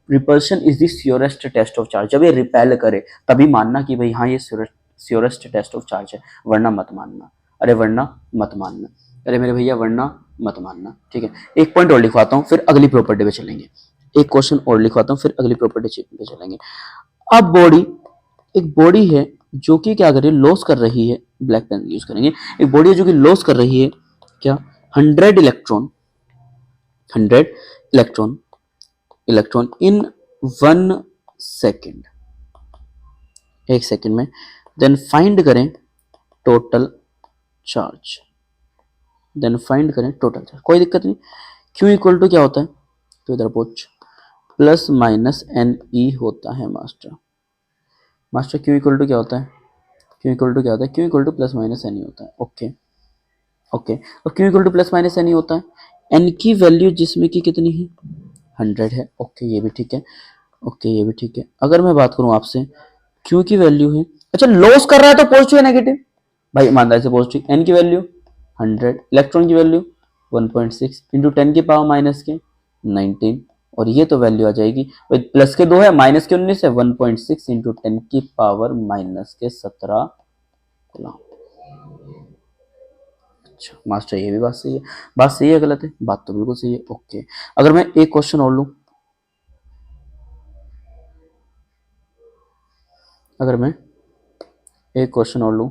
repulsion is the surest test of charge. जब ये रिपेल करे तभी मानना कि भाई हाँ ये श्योरेस्ट टेस्ट ऑफ चार्ज है, वरना मत मानना, अरे वरना मत मानना, अरे मेरे भैया वरना मत मानना, ठीक है। एक पॉइंट और लिखवाता हूँ फिर अगली प्रॉपर्टी पे चलेंगे, एक क्वेश्चन और लिखवाता हूँ फिर अगली प्रॉपर्टी पे चलेंगे। अब बॉडी, एक बॉडी है जो कि क्या कर रही है, लॉस कर रही है, ब्लैक पेन यूज करेंगे, एक बॉडी है जो कि लॉस कर रही है क्या, 100 electron, 100 electron, electron in 1 second, एक सेकेंड में। देन फाइंड करें टोटल चार्ज, देन फाइंड करें टोटल चार्ज, कोई दिक्कत नहीं। क्यू इक्वल टू क्या होता है, तो इधर पूछ, प्लस माइनस एन ई होता है master, master Q equal to क्या होता है, क्यू इक्वल टू क्या होता है, Q equal to plus minus n e होता है, ओके ओके। और Q equal to plus minus n e होता है, एन की वैल्यू जिसमें की कितनी है, 100 है, ओके ये भी ठीक है, ओके ये भी ठीक है। अगर मैं बात करूं आपसे क्यू की वैल्यू है, अच्छा लॉस कर रहा है तो पॉजिटिव या नेगेटिव, भाई ईमानदारी से पॉजिटिव। एन की वैल्यू 100, इलेक्ट्रॉन की वैल्यू 1.6 इंटू 10 की पावर माइनस के 19, और ये तो वैल्यू आ जाएगी, प्लस के 2 है माइनस के 19 है, 1.6 इंटू 10 की पावर माइनस के 17 कूलम। अच्छा मास्टर ये भी बात सही है, बात सही है गलत है, बात तो बिल्कुल सही है। ओके, अगर मैं एक क्वेश्चन और लूं, अगर मैं एक क्वेश्चन और लूं,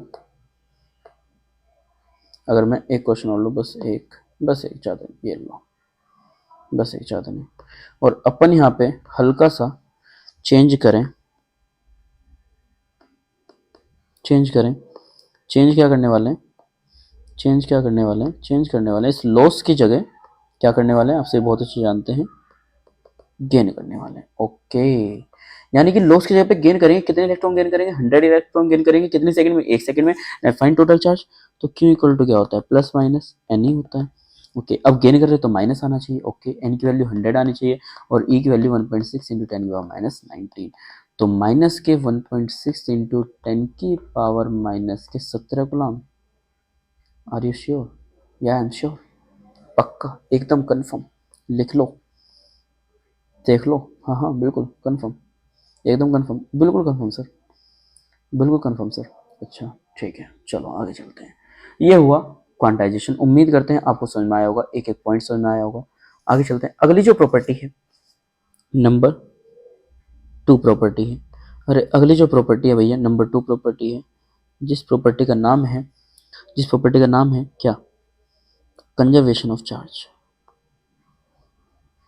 अगर मैं एक क्वेश्चन और लूं, बस एक ज़्यादा नहीं, ये लो, बस एक ज़्यादा नहीं, और अपन यहाँ पे हल्का सा चेंज करें, चेंज करें, चेंज क्या करने वाले हैं, चेंज क्या करने वाले हैं, चेंज करने वाले हैं इस लॉस की जगह, क्या करने वाले हैं, आपसे बहुत अच्छे जानते हैं, गेन करने वाले हैं। ओके, यानी कि लॉस की जगह पे गेन करेंगे, कितने इलेक्ट्रॉन गेन करेंगे, 100 इलेक्ट्रॉन गेन करेंगे, कितने सेकंड में, एक सेकंड में। फाइंड टोटल चार्ज, तो क्यू इक्वल टू क्या होता है, प्लस माइनस एन ही होता है। ओके, अब गेन कर रहे हैं तो माइनस आना चाहिए। ओके, एन की वैल्यू 100 आनी चाहिए, और ई की वैल्यू 1.6 इंटू 10 की पावर माइनस 19, तो माइनस के 1.6 इंटू 10 की पावर माइनस के 17 गुलाम। Are you sure? या आई एम श्योर, पक्का एकदम कंफर्म, लिख लो, देख लो, हाँ हाँ बिल्कुल कंफर्म, एकदम कंफर्म, बिल्कुल कंफर्म सर, बिल्कुल कंफर्म सर। अच्छा ठीक है, चलो आगे चलते हैं। ये हुआ क्वांटाइजेशन, उम्मीद करते हैं आपको समझ में आया होगा, एक एक पॉइंट समझ में आया होगा। आगे चलते हैं, अगली जो प्रॉपर्टी है नंबर 2 प्रॉपर्टी है, अरे अगली जो प्रॉपर्टी है भैया नंबर 2 प्रॉपर्टी है, जिस प्रॉपर्टी का नाम है, जिस प्रॉपर्टी का नाम है क्या, कंजर्वेशन ऑफ चार्ज।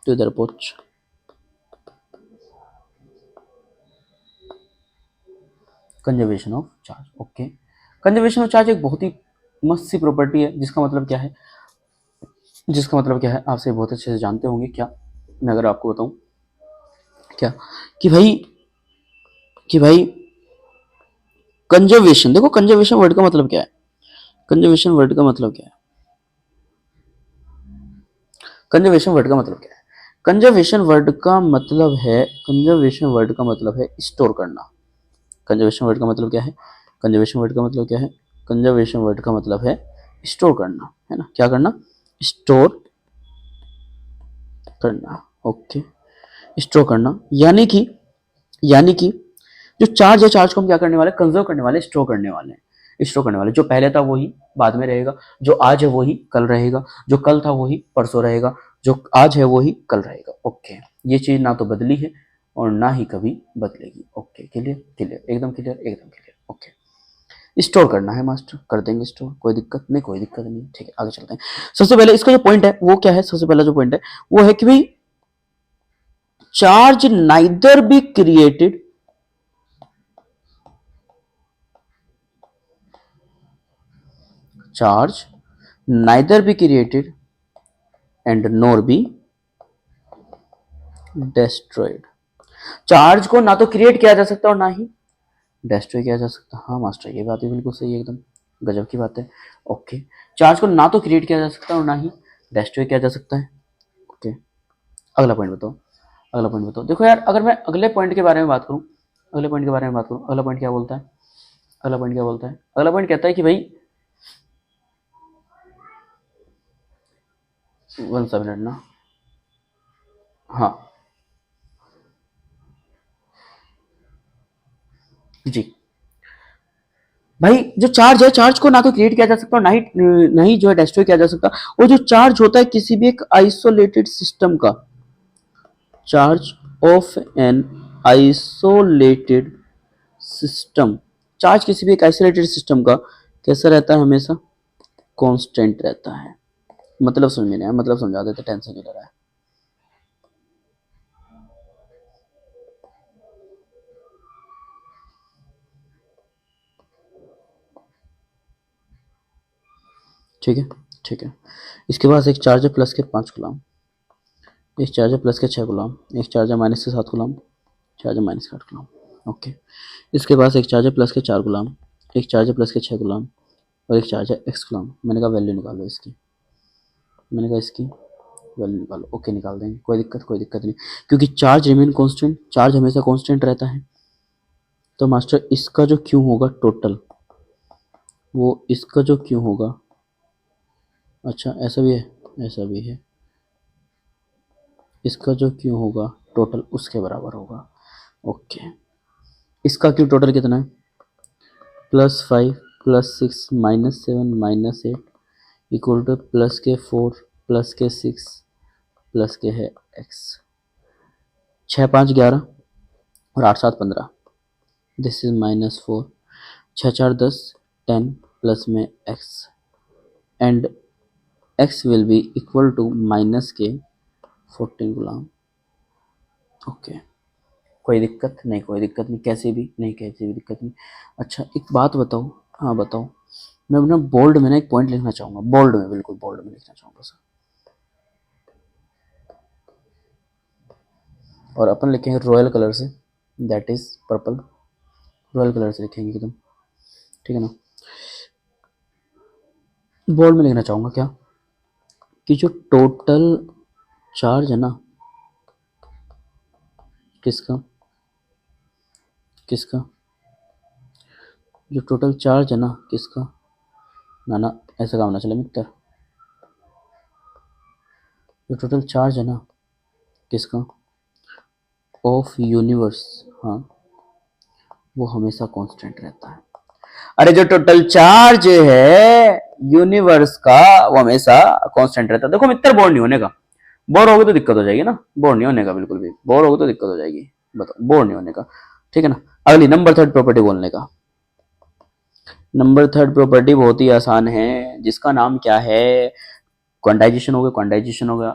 तो इधर पूछ, conservation of charge. Okay, conservation of charge एक बहुत ही मस्त सी प्रॉपर्टी है, जिसका मतलब क्या है, जिसका मतलब क्या है आपसे बहुत अच्छे से जानते होंगे। क्या, मैं अगर आपको बताऊं क्या, कि भाई, कि भाई कंजर्वेशन, देखो कंजर्वेशन वर्ड का मतलब क्या है, कंजर्वेशन वर्ड का मतलब क्या है, कंजर्वेशन वर्ड का मतलब क्या है, कंजर्वेशन वर्ड का मतलब है, कंजर्वेशन वर्ड का मतलब है स्टोर करना। कंजर्वेशन वर्ड का मतलब क्या है, कंजर्वेशन वर्ड का मतलब क्या है, कंजर्वेशन वर्ड का मतलब है स्टोर करना, है ना, क्या करना, स्टोर करना। ओके, स्टोर करना, यानी कि जो चार्ज है, चार्ज को हम क्या करने वाले, कंजर्व करने वाले, स्टोर करने वाले हैं, स्टोर करने वाले। जो पहले था वही बाद में रहेगा, जो आज है वही कल रहेगा, जो कल था वही परसों रहेगा, जो आज है वही कल रहेगा। ओके, ये चीज ना तो बदली है और ना ही कभी बदलेगी। ओके, क्लियर, क्लियर, एकदम क्लियर, एकदम क्लियर। ओके, स्टोर करना है मास्टर, कर देंगे स्टोर, कोई दिक्कत नहीं, कोई दिक्कत नहीं। ठीक है, आगे चलते हैं। सबसे पहले इसका जो पॉइंट है वो क्या है, सबसे पहला जो पॉइंट है वो है कि भाई charge neither be created, charge neither be created and nor be destroyed। Charge को ना तो क्रिएट किया जा सकता और ना ही डिस्ट्रॉय किया जा सकता। हाँ मास्टर, ये बात भी बिल्कुल सही है, एकदम गजब की बात है। ओके, चार्ज को ना तो क्रिएट किया जा सकता और ना ही डिस्ट्रॉय किया जा सकता है। ओके, अगला पॉइंट बताओ, अगला पॉइंट बताओ। देखो यार, अगर मैं अगले पॉइंट के बारे में बात करूं, अगले पॉइंट के बारे में बात करूं, अगला पॉइंट क्या बोलता है, अगला पॉइंट क्या बोलता है, अगला पॉइंट कहता है कि भाई 1 मिनट ना, हाँ जी, भाई जो चार्ज है, चार्ज को ना तो क्रिएट किया जा सकता और ना ही जो है डिस्ट्रॉय किया जा सकता। और जो चार्ज होता है किसी भी एक आइसोलेटेड सिस्टम का, charge of an isolated system, charge किसी भी एक आइसोलेटेड सिस्टम का कैसा रहता है, हमेशा कांस्टेंट रहता है। मतलब समझ में नहीं आया, मतलब समझा देते, टेंशन नहीं ले रहा है। ठीक है, ठीक है। इसके पास एक चार्ज है प्लस के 5 गुलाम, एक चार्ज है प्लस के 6 गुलाम, एक चार्ज है माइनस के 7 गुलाम, चार्ज है माइनस के 8 गुलाम। ओके, इसके पास एक चार्ज है प्लस के 4 गुलाम, एक चार्ज है प्लस के 6 गुलाम, और एक चार्ज है एक्स गुलाम। मैंने कहा वैल्यू निकालो इसकी, मैंने कहा इसकी वैल्यू निकालो। ओके, निकाल देंगे, कोई दिक्कत, कोई दिक्कत नहीं, क्योंकि चार्ज रिमेन कांस्टेंट, चार्ज हमेशा कांस्टेंट रहता है। तो मास्टर इसका जो क्यू होगा टोटल, वो इसका जो क्यू होगा, अच्छा ऐसा भी है, ऐसा भी है, इसका जो क्यू होगा टोटल उसके बराबर होगा। ओके, इसका क्यू टोटल कितना है, +5 +6 -7 -8 इक्वल टू +4 +6 प्लस के है x। 6 5 11 और 8 7 15, दिस इज -4, 6 4 10 10 प्लस में x and x will be equal to minus के 14 गुलाम। ओके, कोई दिक्कत नहीं, कोई दिक्कत नहीं, कैसे भी नहीं, कैसे भी दिक्कत नहीं। अच्छा एक बात बताओ, हाँ बताओ, मैं अपना बोल्ड में ना एक पॉइंट लिखना चाहूँगा, बोल्ड में, बिल्कुल बोल्ड में लिखना चाहूँगा सर, और अपन लिखेंगे रॉयल कलर से, that is purple, royal colour से लिखेंगे एकदम, ठीक है ना। बोल्ड में लिखना चाहूँगा क्या, कि जो टोटल चार्ज है ना, किसका किसका, जो टोटल चार्ज है ना किसका, ना ना ऐसा काम ना चले मित्र, जो टोटल चार्ज है ना किसका, ऑफ यूनिवर्स, हाँ, वो हमेशा कांस्टेंट रहता है। अरे जो टोटल चार्ज है यूनिवर्स का वो हमेशा कांस्टेंट रहता है। देखो मित्र, बोर नहीं होने का, बोर होगे तो दिक्कत हो जाएगी ना, बोर नहीं होने का, बिल्कुल भी बोर होगे तो दिक्कत हो जाएगी, बताओ, बोर नहीं होने का, ठीक है ना। अगली नंबर थर्ड प्रॉपर्टी बोलने का, नंबर थर्ड प्रॉपर्टी बहुत ही आसान है, जिसका नाम क्या है, क्वांटाइजेशन हो गया, क्वांटाइजेशन हो गया,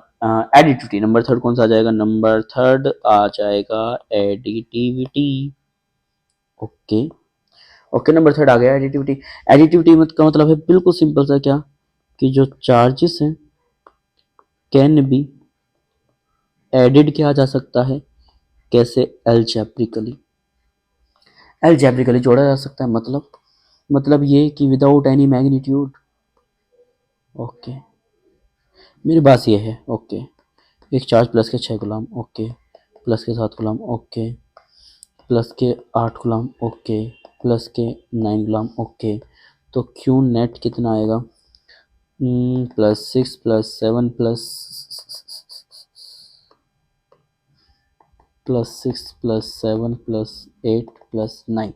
एडिटिविटी। नंबर थर्ड कौन सा आ जाएगा, नंबर थर्ड आ जाएगा additivity. Okay, okay, number third आ गया एडिटिविटी। एडिटिविटी का मतलब है बिल्कुल सिंपल सा क्या, कि जो चार्जेस हैं कैन बी एडिड किया जा सकता है, कैसे, एल्जेब्रिकली, एल्जेब्रिकली जोड़ा जा सकता है, मतलब ये कि विदाउट एनी मैग्नीट्यूड। ओके, मेरी बात ये है, ओके, एक चार्ज प्लस के 6 गुलाम, ओके, प्लस के 7 गुलाम, ओके, प्लस के 8 गुलाम, ओके, प्लस के 9 गुलाम, ओके, तो क्यू नेट कितना आएगा, +6 +7 +6 +7 +8 +9,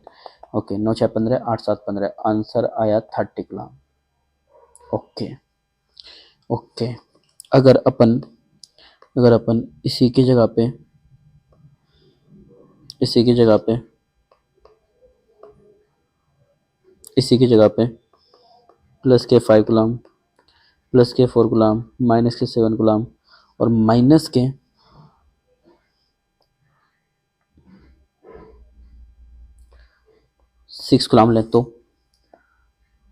ओके, 9 6 15 8 7 15, आंसर आया 30 गुलाम। ओके, ओके, अगर अपन अगर अपन इसी की जगह पे इसी की जगह पे इसी की जगह पे प्लस के 5 गुलाम, प्लस के 4 गुलाम, माइनस के 7 गुलाम और माइनस के 6 गुलाम ले, तो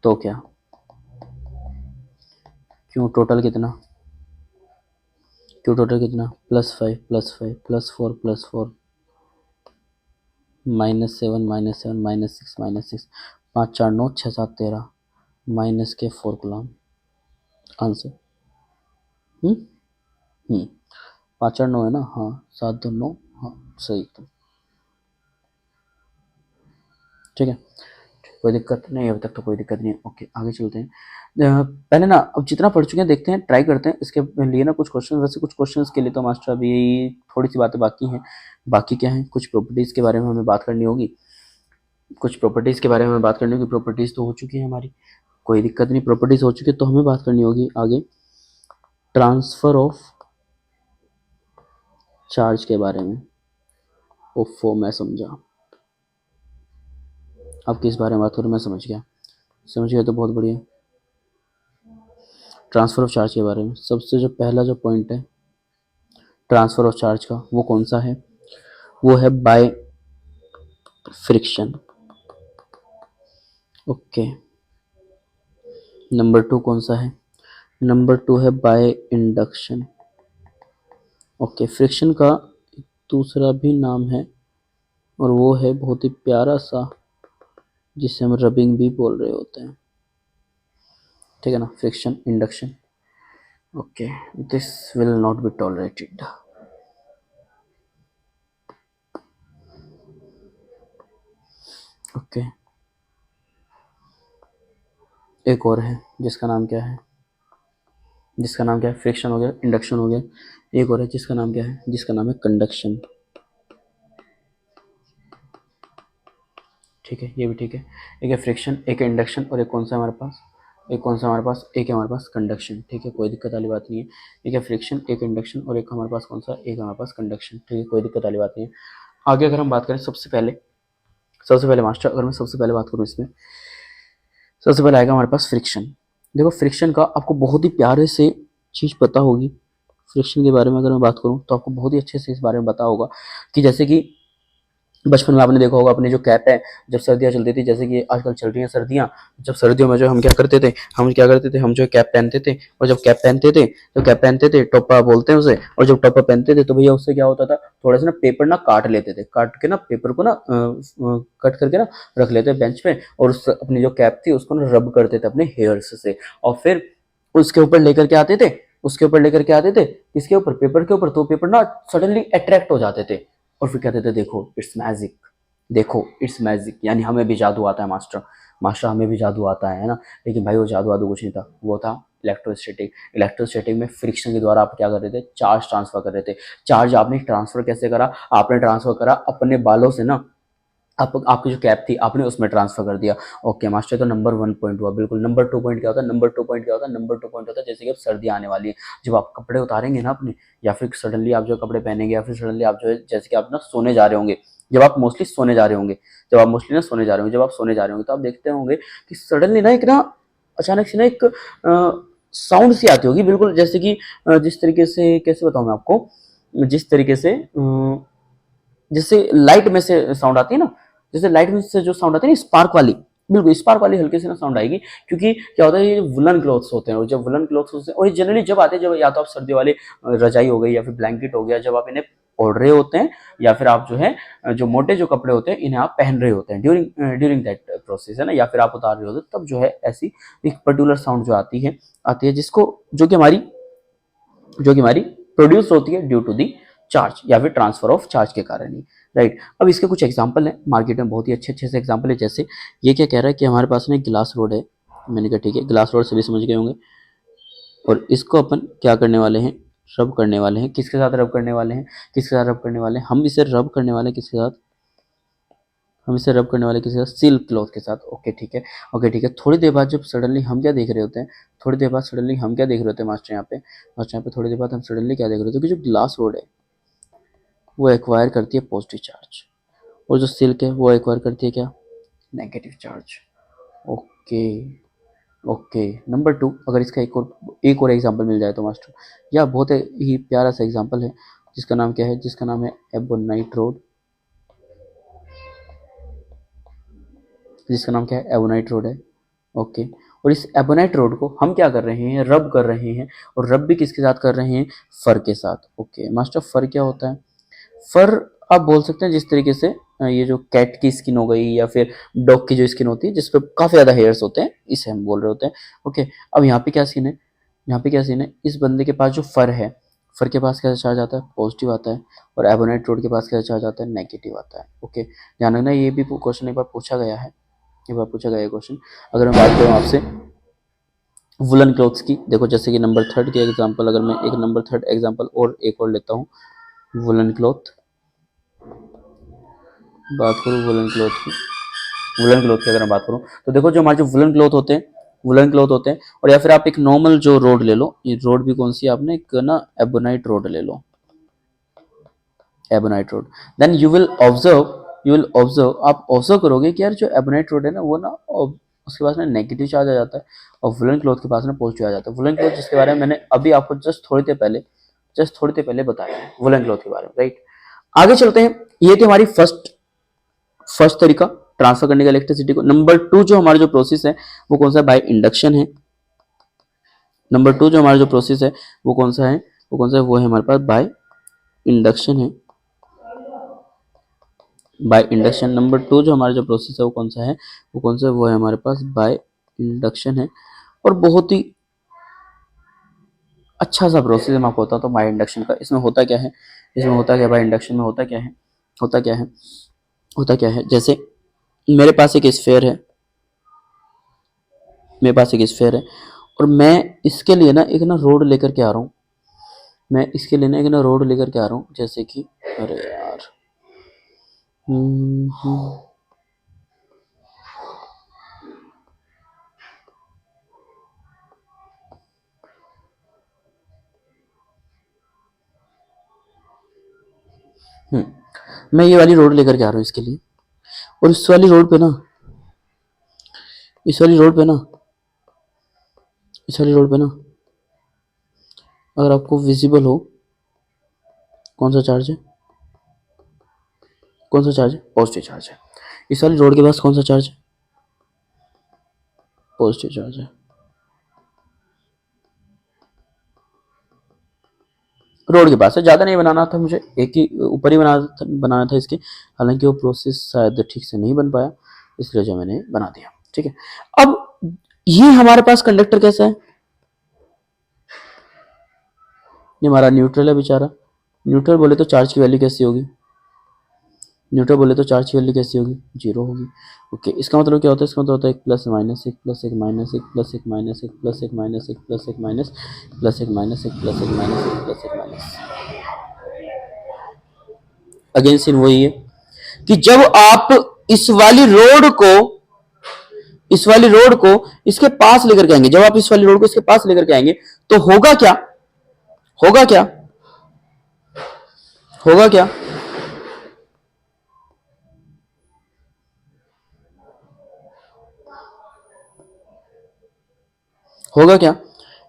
क्या, क्यों टोटल कितना, +5 +5 +4 +4 -7 -7 -6 -6, 5 4 9 6 7 13, माइनस के 4 गुलाम, आंसर, हम्म 5 4 9 है ना, हाँ, 7 2 9, हाँ सही, तो ठीक है, कोई दिक्कत नहीं, अभी तक तो कोई दिक्कत नहीं है। ओके, आगे चलते हैं। पहले ना, अब जितना पढ़ चुके हैं देखते हैं, ट्राई करते हैं इसके लिए ना कुछ क्वेश्चन, वैसे कुछ क्वेश्चंस के लिए तो मास्टर अभी थोड़ी सी बातें बाकी हैं। बाकी क्या है, कुछ प्रॉपर्टीज़ के बारे में हमें बात करनी होगी, प्रॉपर्टीज़ तो हो चुकी है हमारी, कोई दिक्कत नहीं, प्रॉपर्टीज़ हो चुकी है तो हमें बात करनी होगी आगे ट्रांसफ़र ऑफ चार्ज के बारे में। ओफो, मैं समझा, अब किस बारे में बात करूँ, मैं समझ गया तो बहुत बढ़िया। ट्रांसफ़र ऑफ चार्ज के बारे में सबसे जो पहला जो पॉइंट है ट्रांसफ़र ऑफ चार्ज का, वो कौन सा है, वो है बाय फ्रिक्शन। ओके, नंबर 2 कौन सा है, नंबर 2 है बाय इंडक्शन। ओके, फ्रिक्शन का दूसरा भी नाम है और वो है बहुत ही प्यारा सा, जिसे हम रबिंग भी बोल रहे होते हैं, ठीक है ना, friction induction. Okay, this will not be tolerated. Okay, एक और है जिसका नाम क्या है, जिसका नाम क्या है, फ्रिक्शन हो गया, इंडक्शन हो गया। एक और है जिसका नाम क्या है, जिसका नाम है कंडक्शन। ठीक है, ये भी ठीक है। एक है फ्रिक्शन, एक है इंडक्शन, और एक कौन सा हमारे पास, एक कौन सा हमारे पास, एक है हमारे पास कंडक्शन। ठीक है, कोई दिक्कत वाली बात नहीं है। एक है फ्रिक्शन, एक इंडक्शन, और एक हमारे पास कौन सा, एक हमारे पास कंडक्शन। ठीक है, कोई दिक्कत वाली बात नहीं है। आगे अगर हम बात करें, सबसे पहले मास्टर, अगर मैं सबसे पहले बात करूँ इसमें, सबसे पहले आएगा हमारे पास फ्रिक्शन। देखो फ्रिक्शन का आपको बहुत ही प्यारे से चीज़ पता होगी। फ्रिक्शन के बारे में अगर मैं बात करूँ तो आपको बहुत ही अच्छे से इस बारे में पता होगा कि जैसे कि बचपन में आपने देखा होगा अपनी जो कैप है, जब सर्दियाँ चलती थी, जैसे कि आजकल चल रही हैं सर्दियाँ, जब सर्दियों में जो हम जो कैप पहनते थे, और जब कैप पहनते थे टोपा बोलते हैं उसे, और जब टोपा पहनते थे तो भैया उससे क्या होता था, थोड़ा सा ना पेपर ना काट लेते थे, काट के ना पेपर को ना कट करके ना रख लेते बेंच पे, और उस अपनी जो कैप थी उसको ना रब करते थे अपने हेयर्स से, और फिर उसके ऊपर लेकर के आते थे, किसके ऊपर, पेपर के ऊपर, तो पेपर ना सडनली अट्रैक्ट हो जाते थे, और फिर कहते थे देखो इट्स मैजिक, देखो इट्स मैजिक, यानी हमें भी जादू आता है मास्टर, हमें भी जादू आता है ना। लेकिन भाई वो जादू वादू कुछ नहीं था, वो था इलेक्ट्रोस्टैटिक। इलेक्ट्रोस्टैटिक में फ्रिक्शन के द्वारा आप क्या कर रहे थे, चार्ज ट्रांसफर कर रहे थे। चार्ज आपने ट्रांसफर कैसे करा, आपने ट्रांसफर करा अपने बालों से ना, आप आपकी जो कैप थी आपने उसमें ट्रांसफर कर दिया। ओके मास्टर, तो नंबर 1 पॉइंट हुआ। बिल्कुल, नंबर 2 पॉइंट क्या होता है, नंबर 2 पॉइंट होता है जैसे कि अब सर्दियाँ आने वाली है, जब आप कपड़े उतारेंगे ना अपने, या फिर सडनली आप जो कपड़े पहनेंगे, या फिर सडनली आप जो है जैसे कि आप ना सोने जा रहे होंगे, जब आप मोस्टली सोने जा रहे होंगे, तो आप देखते होंगे कि सडनली ना एक ना अचानक से ना एक साउंड सी आती होगी, बिल्कुल जैसे कि जिस तरीके से, कैसे बताऊं मैं आपको, जिस तरीके से जैसे लाइट में से साउंड आती है ना, जैसे लाइट में से जो साउंड आती है ना, स्पार्क वाली, बिल्कुल स्पार्क वाली हल्की सी ना साउंड आएगी। क्योंकि क्या होता है, ये वुलन क्लॉथ्स होते हैं, और जब वुलन क्लॉथ्स होते हैं, और ये जनरली जब आते हैं, जब या तो आप सर्दी वाले रजाई हो गई या फिर ब्लैंकेट हो गया, जब आप इन्हें ओढ़ रहे होते हैं, या फिर आप जो है जो मोटे जो कपड़े होते हैं इन्हें आप पहन रहे होते हैं, ड्यूरिंग दैट प्रोसेस है ना, या फिर आप उतार रहे होते हैं, तब जो है ऐसी एक पर्टिकुलर साउंड जो आती है जिसको, जो कि हमारी प्रोड्यूस होती है ड्यू टू दी चार्ज, या फिर ट्रांसफर ऑफ चार्ज के कारण ही, राइट। अब इसके कुछ एग्जांपल है मार्केट में, बहुत ही अच्छे अच्छे से एग्जांपल है। जैसे ये क्या कह रहा है कि हमारे पास में ग्लास रोड है, मैंने कहा ठीक है, ग्लास रोड सभी समझ गए होंगे, और इसको अपन क्या करने वाले हैं, रब करने वाले हैं। किसके साथ रब करने वाले हैं, हम इसे रब करने वाले हैं किसके साथ, सिल्क क्लॉथ के साथ। ओके ठीक है, थोड़ी देर बाद जब सडनली हम क्या देख रहे होते हैं, मास्टर यहाँ पे, थोड़ी देर बाद हम सडनली क्या देख रहे होते हैं कि जो ग्लास रोड है वो एक्वायर करती है पॉजिटिव चार्ज, और जो सिल्क है वो एक्वायर करती है क्या, नेगेटिव चार्ज। ओके, नंबर 2, अगर इसका एक और एग्जांपल मिल जाए तो मास्टर, या बहुत ही प्यारा सा एग्जांपल है, जिसका नाम है एबोनाइट रोड, जिसका नाम क्या है, एबोनाइट रोड है। ओके, और इस एबोनाइट रोड को हम क्या कर रहे हैं, रब कर रहे हैं, और रब भी किसके साथ कर रहे हैं, फर के साथ। ओके मास्टर, फर क्या होता है, फर आप बोल सकते हैं जिस तरीके से ये जो कैट की स्किन हो गई, या फिर डॉग की जो स्किन होती है जिस पे काफी ज्यादा हेयर्स होते हैं, इसे हम बोल रहे होते हैं। ओके, अब यहाँ पे क्या सीन है, इस बंदे के पास जो फर है, फर के पास कैसा चार्ज आता है, पॉजिटिव आता है, और एबोनाइट रोड के पास कैसा चार्ज आता है, नेगेटिव आता है। ओके, ध्यान रखना, ये भी क्वेश्चन एक बार पूछा गया है, क्वेश्चन। अगर मैं बात करूँ आपसे वुलन क्लॉथ्स की, देखो जैसे कि नंबर 3 के एग्जांपल, अगर मैं एक नंबर 3 एग्जांपल और एक और लेता हूँ, वुलन क्लॉथ, बात करूँ वुलन क्लॉथ की अगर मैं बात करूँ, तो देखो जो हमारे जो वुलन क्लॉथ होते हैं, और या फिर आप एक नॉर्मल जो रोड ले लो, ये रोड भी कौन सी, आपने एक ना एबोनाइट रोड ले लो, ebonite rod, then you will observe, आप ऑब्जर्व करोगे कि यार जो एबोनाइट रोड है ना, वो ना उसके पास ना नेगेटिव चार्ज आ जाता है, और वुलन क्लॉथ के पास ना पॉजिटिव आ जाता है। वुलन क्लॉथ जिसके बारे में मैंने अभी आपको जस्ट थोड़ी देर पहले बताया है, वुलन क्लॉथ के बारे में, राइट। आगे चलते हैं, ये थी हमारी फर्स्ट तरीका ट्रांसफर करने का इलेक्ट्रिसिटी को। नंबर 2 जो हमारा जो प्रोसेस है वो कौन सा, बाय इंडक्शन है। नंबर 2 जो हमारा जो प्रोसेस है वो कौन सा है, वो है हमारे पास बाय इंडक्शन है, बाय इंडक्शन। नंबर 2 जो हमारा जो प्रोसेस है वो कौन सा है, वो है हमारे पास बाय इंडक्शन है, और बहुत ही अच्छा सा प्रोसेस है, मैं आपको बताता हूँ बाय इंडक्शन का। इसमें होता क्या है, बाय इंडक्शन में होता क्या है, जैसे मेरे पास एक स्फेयर है, मेरे पास एक स्फेयर है, और मैं इसके लिए ना एक ना रोड लेकर के आ रहा हूँ, मैं इसके लिए ना एक ना रोड लेकर के आ रहा हूँ, जैसे कि अरे यार हम्म, हम्म, हम्म, मैं ये वाली रोड लेकर के आ रहा हूँ इसके लिए, और इस वाली रोड पे ना, इस वाली रोड पे ना, इस वाली रोड पे ना, अगर आपको विजिबल हो, कौन सा चार्ज है, कौन सा चार्ज है, पॉजिटिव चार्ज है। इस वाली रोड के पास कौन सा चार्ज है, पॉजिटिव चार्ज है। रोड के पास है, ज़्यादा नहीं बनाना था मुझे, एक ही ऊपर ही बनाना था इसके, हालांकि वो प्रोसेस शायद ठीक से नहीं बन पाया, इसलिए जो मैंने बना दिया। ठीक है, अब ये हमारे पास कंडक्टर कैसा है, ये हमारा न्यूट्रल है बेचारा। न्यूट्रल बोले तो चार्ज की वैल्यू कैसी होगी, न्यूट्रल बोले तो चार्ज की वैल्यू कैसी होगी, जीरो होगी। ओके, इसका मतलब क्या होता है, इसका मतलब होता है एक प्लस माइनस, एक प्लस एक माइनस, एक प्लस एक माइनस, एक प्लस एक माइनस, एक प्लस एक माइनस, प्लस एक माइनस, एक प्लस एक माइनस, एक प्लस एक माइनस। अगेन सीन वही है कि जब आप इस वाली रोड को, इस वाली रोड को इसके पास लेकर के आएंगे, जब आप इस वाली रोड को इसके पास लेकर के आएंगे, तो होगा क्या, होगा क्या, होगा क्या, होगा क्या,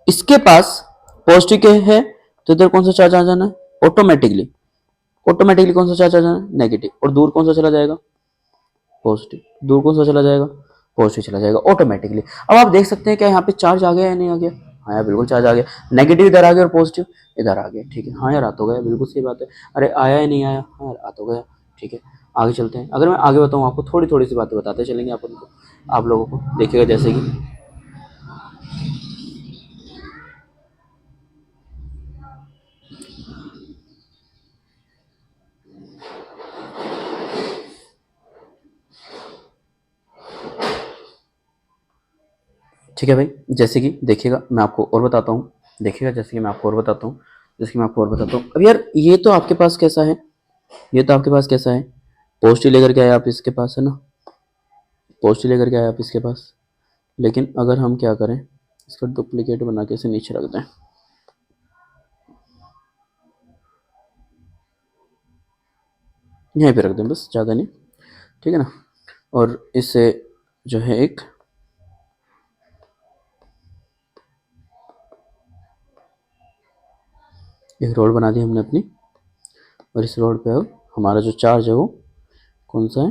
इसके पास पॉजिटिव के है, तो इधर कौन सा चार्ज आ जाना है, ऑटोमेटिकली, ऑटोमेटिकली कौन सा चार्ज आ जाना है, नेगेटिव, और दूर कौन सा चला जाएगा, पॉजिटिव, दूर कौन सा चला जाएगा, पॉजिटिव चला जाएगा ऑटोमेटिकली। अब आप देख सकते हैं क्या यहाँ पे चार्ज आ गया या नहीं आ गया, हाँ यार बिल्कुल चार्ज आ गया, नेगेटिव इधर आ गया और पॉजिटिव इधर आ गया। ठीक है, हाँ यार आ तो गया, बिल्कुल सही बात है। अरे आया या नहीं आया, हाँ यार आ तो गया। ठीक है, आगे चलते हैं। अगर मैं आगे बताऊँ आपको, थोड़ी थोड़ी सी बातें बताते चलेंगे आप उनको, आप लोगों को देखिएगा, जैसे कि ठीक है भाई, जैसे कि देखिएगा मैं आपको और बताता हूँ, देखिएगा जैसे कि मैं आपको और बताता हूँ, जैसे कि मैं आपको और बताता हूँ। अब यार ये तो आपके पास कैसा है, ये तो आपके पास कैसा है, पॉजिटिव लेकर के आए आप इसके पास, है ना, पॉजिटिव लेकर के आए आप इसके पास, लेकिन अगर हम क्या करें, इसका डुप्लीकेट बना के इसे नीचे रख दें, यहीं पे रख दें बस, ज़्यादा नहीं, ठीक है ना। और इससे जो है एक रोड बना दी हमने अपनी, और इस रोड पे अब हमारा जो चार्ज है वो कौन सा है,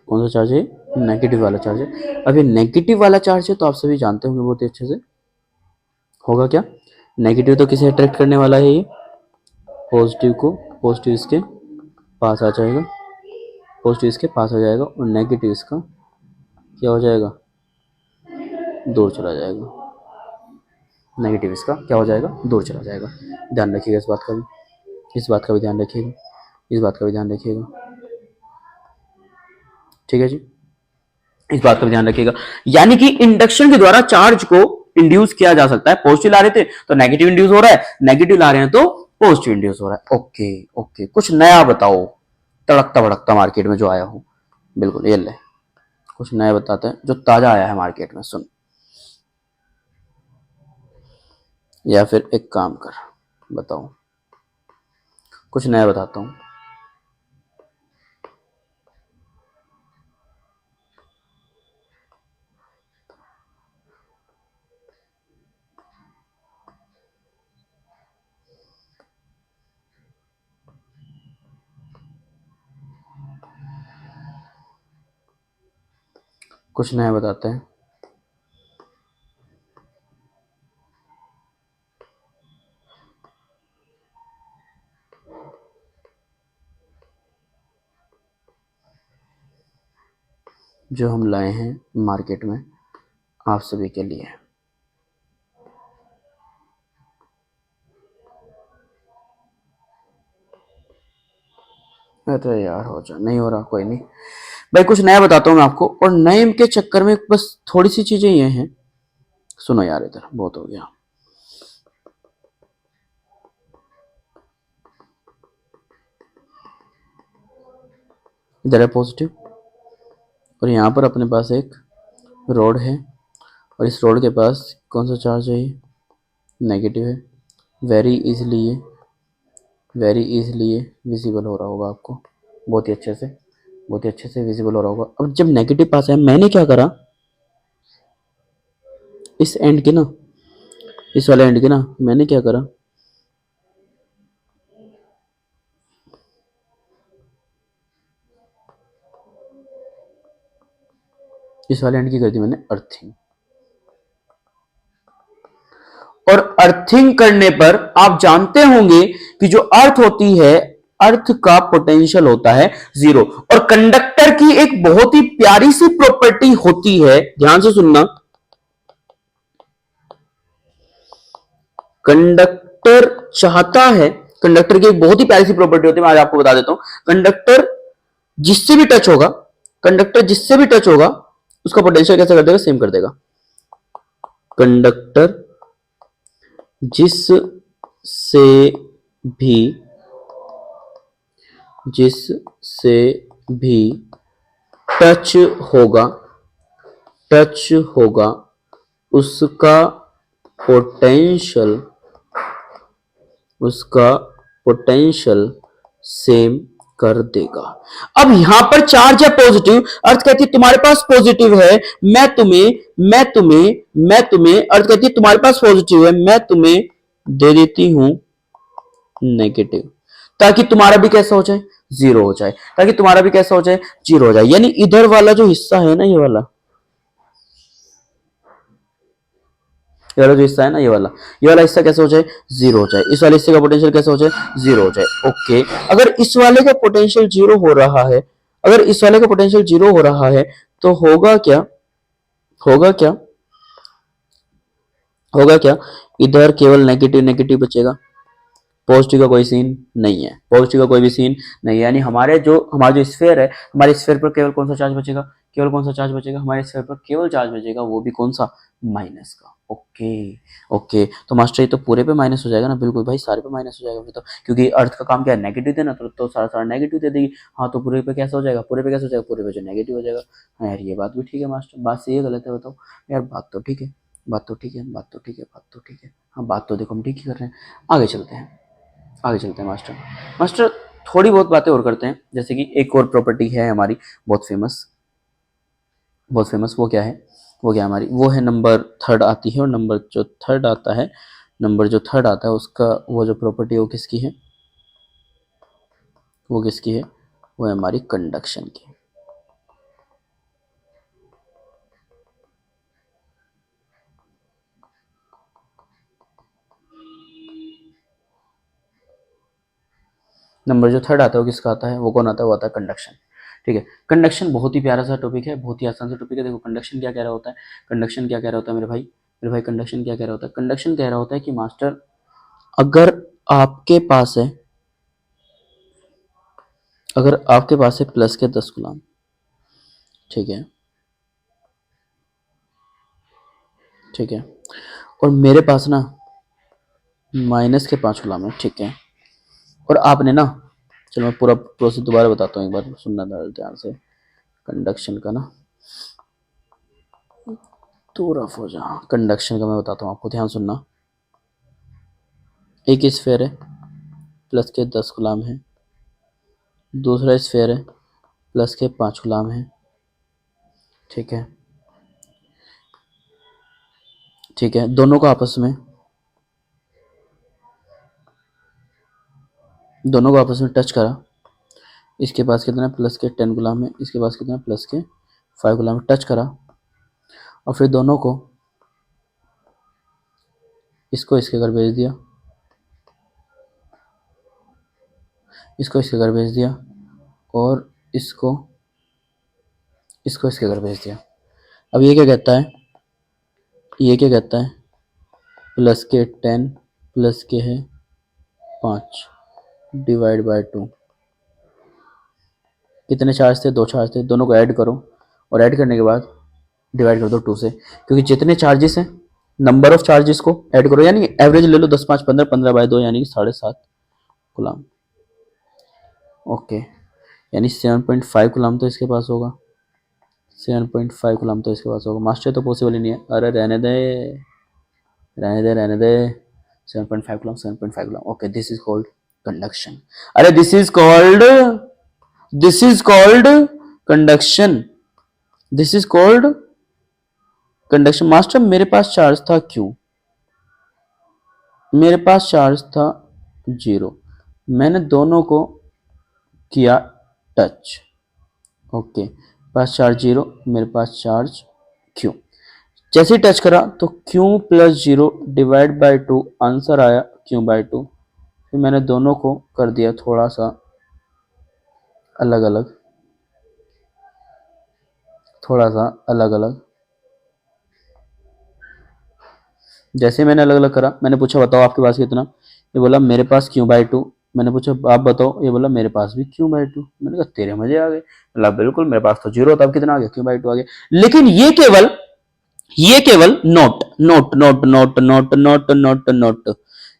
कौन सा चार्ज है, नेगेटिव वाला चार्ज है। अब ये नेगेटिव वाला चार्ज है तो आप सभी जानते होंगे बहुत ही अच्छे से, होगा क्या, नेगेटिव तो किसे अट्रैक्ट करने वाला है, ये पॉजिटिव को, पॉजिटिव इसके पास आ जाएगा, पॉजिटिव इसके पास आ जाएगा, और नेगेटिव इसका क्या हो जाएगा, दूर चला जाएगा, नेगेटिव इसका क्या हो जाएगा, दूर चला जाएगा। ध्यान रखिएगा इस बात का भी, इस बात का भी ध्यान रखिएगा, इस बात का भी ध्यान रखिएगा। ठीक है जी, इस बात का भी ध्यान रखिएगा। यानी कि इंडक्शन के द्वारा चार्ज को इंड्यूस किया जा सकता है, पॉजिटिव ला रहे थे तो नेगेटिव इंड्यूस हो रहा है, नेगेटिव ला रहे हैं तो पॉजिटिव इंड्यूस हो रहा है। ओके ओके, कुछ नया बताओ, तड़कता भड़कता मार्केट में जो आया हो, बिल्कुल ये ले, कुछ नया बताते हैं जो ताजा आया है मार्केट में, सुन, या फिर एक काम कर, बताओ, कुछ नया बताता हूँ। कुछ नया बताते हैं। जो हम लाए हैं मार्केट में आप सभी के लिए, अरे यार हो जा, नहीं हो रहा, कोई नहीं, भाई कुछ नया बताता हूँ मैं आपको, और नए के चक्कर में बस थोड़ी सी चीजें ये हैं। सुनो यार, इधर बहुत हो गया। इधर है पॉजिटिव, और यहाँ पर अपने पास एक रोड है, और इस रोड के पास कौन सा चार्ज है? नेगेटिव है। वेरी इजीली ये विजिबल हो रहा होगा आपको, बहुत ही अच्छे से विजिबल हो रहा होगा। अब जब नेगेटिव पास है, मैंने क्या करा, इस एंड की ना, इस वाले एंड की ना, मैंने क्या करा, इस वाले एंड की कर दी मैंने अर्थिंग। और अर्थिंग करने पर आप जानते होंगे कि जो अर्थ होती है, अर्थ का पोटेंशियल होता है 0। और कंडक्टर की एक बहुत ही प्यारी सी प्रॉपर्टी होती है, ध्यान से सुनना। कंडक्टर चाहता है, कंडक्टर की एक बहुत ही प्यारी सी प्रॉपर्टी होती है, मैं आज आपको बता देता हूं। कंडक्टर जिससे भी टच होगा, कंडक्टर जिससे भी टच होगा, उसका पोटेंशियल कैसे कर देगा? सेम कर देगा। कंडक्टर जिससे भी जिससे भी टच होगा टच होगा उसका पोटेंशियल उसका पोटेंशियल सेम कर देगा। अब यहां पर चार्ज है पॉजिटिव, अर्थ कहती है तुम्हारे पास पॉजिटिव है, मैं तुम्हें अर्थ कहती है तुम्हारे पास पॉजिटिव है, मैं तुम्हें दे देती हूं नेगेटिव, ताकि तुम्हारा भी कैसा हो जाए? 0 हो जाए, ताकि तुम्हारा भी कैसा हो जाए? 0 हो जाए। यानी इधर वाला जो हिस्सा है ना, ये वाला जो हिस्सा है ना, ये वाला हिस्सा कैसे हो जाए? 0 हो जाए। इस वाले हिस्से का पोटेंशियल कैसे हो जाए? 0 हो जाए। ओके, अगर इस वाले का पोटेंशियल 0 हो रहा है, अगर इस वाले का पोटेंशियल 0 हो रहा है, तो होगा क्या? होगा क्या? होगा क्या? इधर केवल नेगेटिव नेगेटिव बचेगा, पॉजिटिव का कोई सीन नहीं है, पॉजिटिव का कोई भी सीन नहीं है। यानी हमारा जो स्फीयर है, हमारे स्फीयर पर केवल कौन सा चार्ज बचेगा? केवल कौन सा चार्ज बचेगा? हमारे स्फीयर पर केवल चार्ज बचेगा, वो भी कौन सा? माइनस का। ओके, ओके, तो मास्टर ये तो पूरे पे माइनस हो जाएगा ना? बिल्कुल भाई, सारे पे माइनस हो जाएगा फिर तो, क्योंकि अर्थ का काम क्या है? नेगेटिव देना, तो सारा सारा नेगेटिव दे देगी। हाँ, तो पूरे पे कैसा हो जाएगा? पूरे पे कैसा हो जाएगा? पूरे पे जो नेगेटिव हो जाएगा। हाँ यार, ये बात भी ठीक है मास्टर, बात सही है गलत है बताओ? यार बात तो ठीक है, बात तो ठीक है, बात तो ठीक है, बात तो ठीक है। हाँ, बात तो देखो हम ठीक ही कर रहे हैं। आगे चलते हैं, आगे चलते हैं मास्टर। मास्टर थोड़ी बहुत बातें और करते हैं, जैसे कि एक और प्रॉपर्टी है हमारी बहुत फेमस, बहुत फेमस। वो क्या है? वो क्या है हमारी? वो है नंबर थर्ड आती है, और नंबर जो थर्ड आता है, उसका वो जो प्रॉपर्टी है वो किसकी है? वो किसकी है? वो है हमारी कंडक्शन की। नंबर जो थर्ड आता है वो किसका आता है? वो कौन आता है? वो आता है कंडक्शन। ठीक है, कंडक्शन बहुत ही प्यारा सा टॉपिक है, बहुत ही आसान सा टॉपिक है। देखो कंडक्शन क्या कह रहा होता है, कंडक्शन क्या कह रहा होता है मेरे भाई कंडक्शन क्या कह रहा होता है? कंडक्शन कह रहा होता है कि मास्टर, अगर आपके पास है अगर आपके पास है प्लस के 10 गुलाम, ठीक है, ठीक है, और मेरे पास ना माइनस के 5 गुलाम है, ठीक है, और आपने ना, चलो मैं पूरा प्रोसेस दोबारा बताता हूँ, एक बार सुनना ध्यान से। कंडक्शन का ना, तरफ हो जा, कंडक्शन का मैं बताता हूँ आपको, ध्यान सुनना। एक स्फेयर है, प्लस के 10 गुलाम है, दूसरा स्फेयर है, प्लस के 5 गुलाम है, ठीक है, ठीक है, दोनों को आपस में टच करा। इसके पास कितना? प्लस के 10 गुलाम है, इसके पास कितना? प्लस के 5 गुलाम। टच करा, और फिर दोनों को इसको इसके घर भेज दिया, इसको इसके घर भेज दिया, और इसको इसको इसके घर भेज दिया। अब ये क्या कहता है? प्लस के 10 प्लस के है 5 डिवाइड बाय 2, कितने चार्ज थे, 2 चार्ज थे, दोनों को ऐड करो और ऐड करने के बाद डिवाइड कर दो 2 से, क्योंकि जितने चार्जेस हैं नंबर ऑफ चार्जेस को ऐड करो, यानी एवरेज ले लो 10 5 15 15/2 यानी कि 7.5 कूलम। ओके, यानी 7.5 कूलम तो इसके पास होगा, 7.5 कूलम तो इसके पास होगा। मास्टर तो पॉसिबल ही नहीं है, अरे रहने दे रहने दे रहने दे। 7.5 coulomb 7.5 coulomb. Okay, this is called conduction. अरे this is called conduction, this is called conduction. Master मेरे पास चार्ज था क्यों, मेरे पास चार्ज था 0, मैंने दोनों को किया टच। ओके, पास चार्ज 0, मेरे पास चार्ज Q। जैसे ही टच करा तो Q+0 डिवाइड बाई 2 आंसर आया Q/2। फिर मैंने दोनों को कर दिया थोड़ा सा अलग अलग, थोड़ा सा अलग अलग। जैसे मैंने अलग अलग करा, मैंने पूछा बताओ आपके पास कितना, ये बोला मेरे पास Q/2। मैंने पूछा आप बताओ, ये बोला मेरे पास भी Q/2। मैंने कहा तेरे मजे आ गए, बोला बिल्कुल मेरे पास तो 0 था, अब कितना आ गया, Q/2 आ गया। लेकिन ये केवल note note note note note note note note,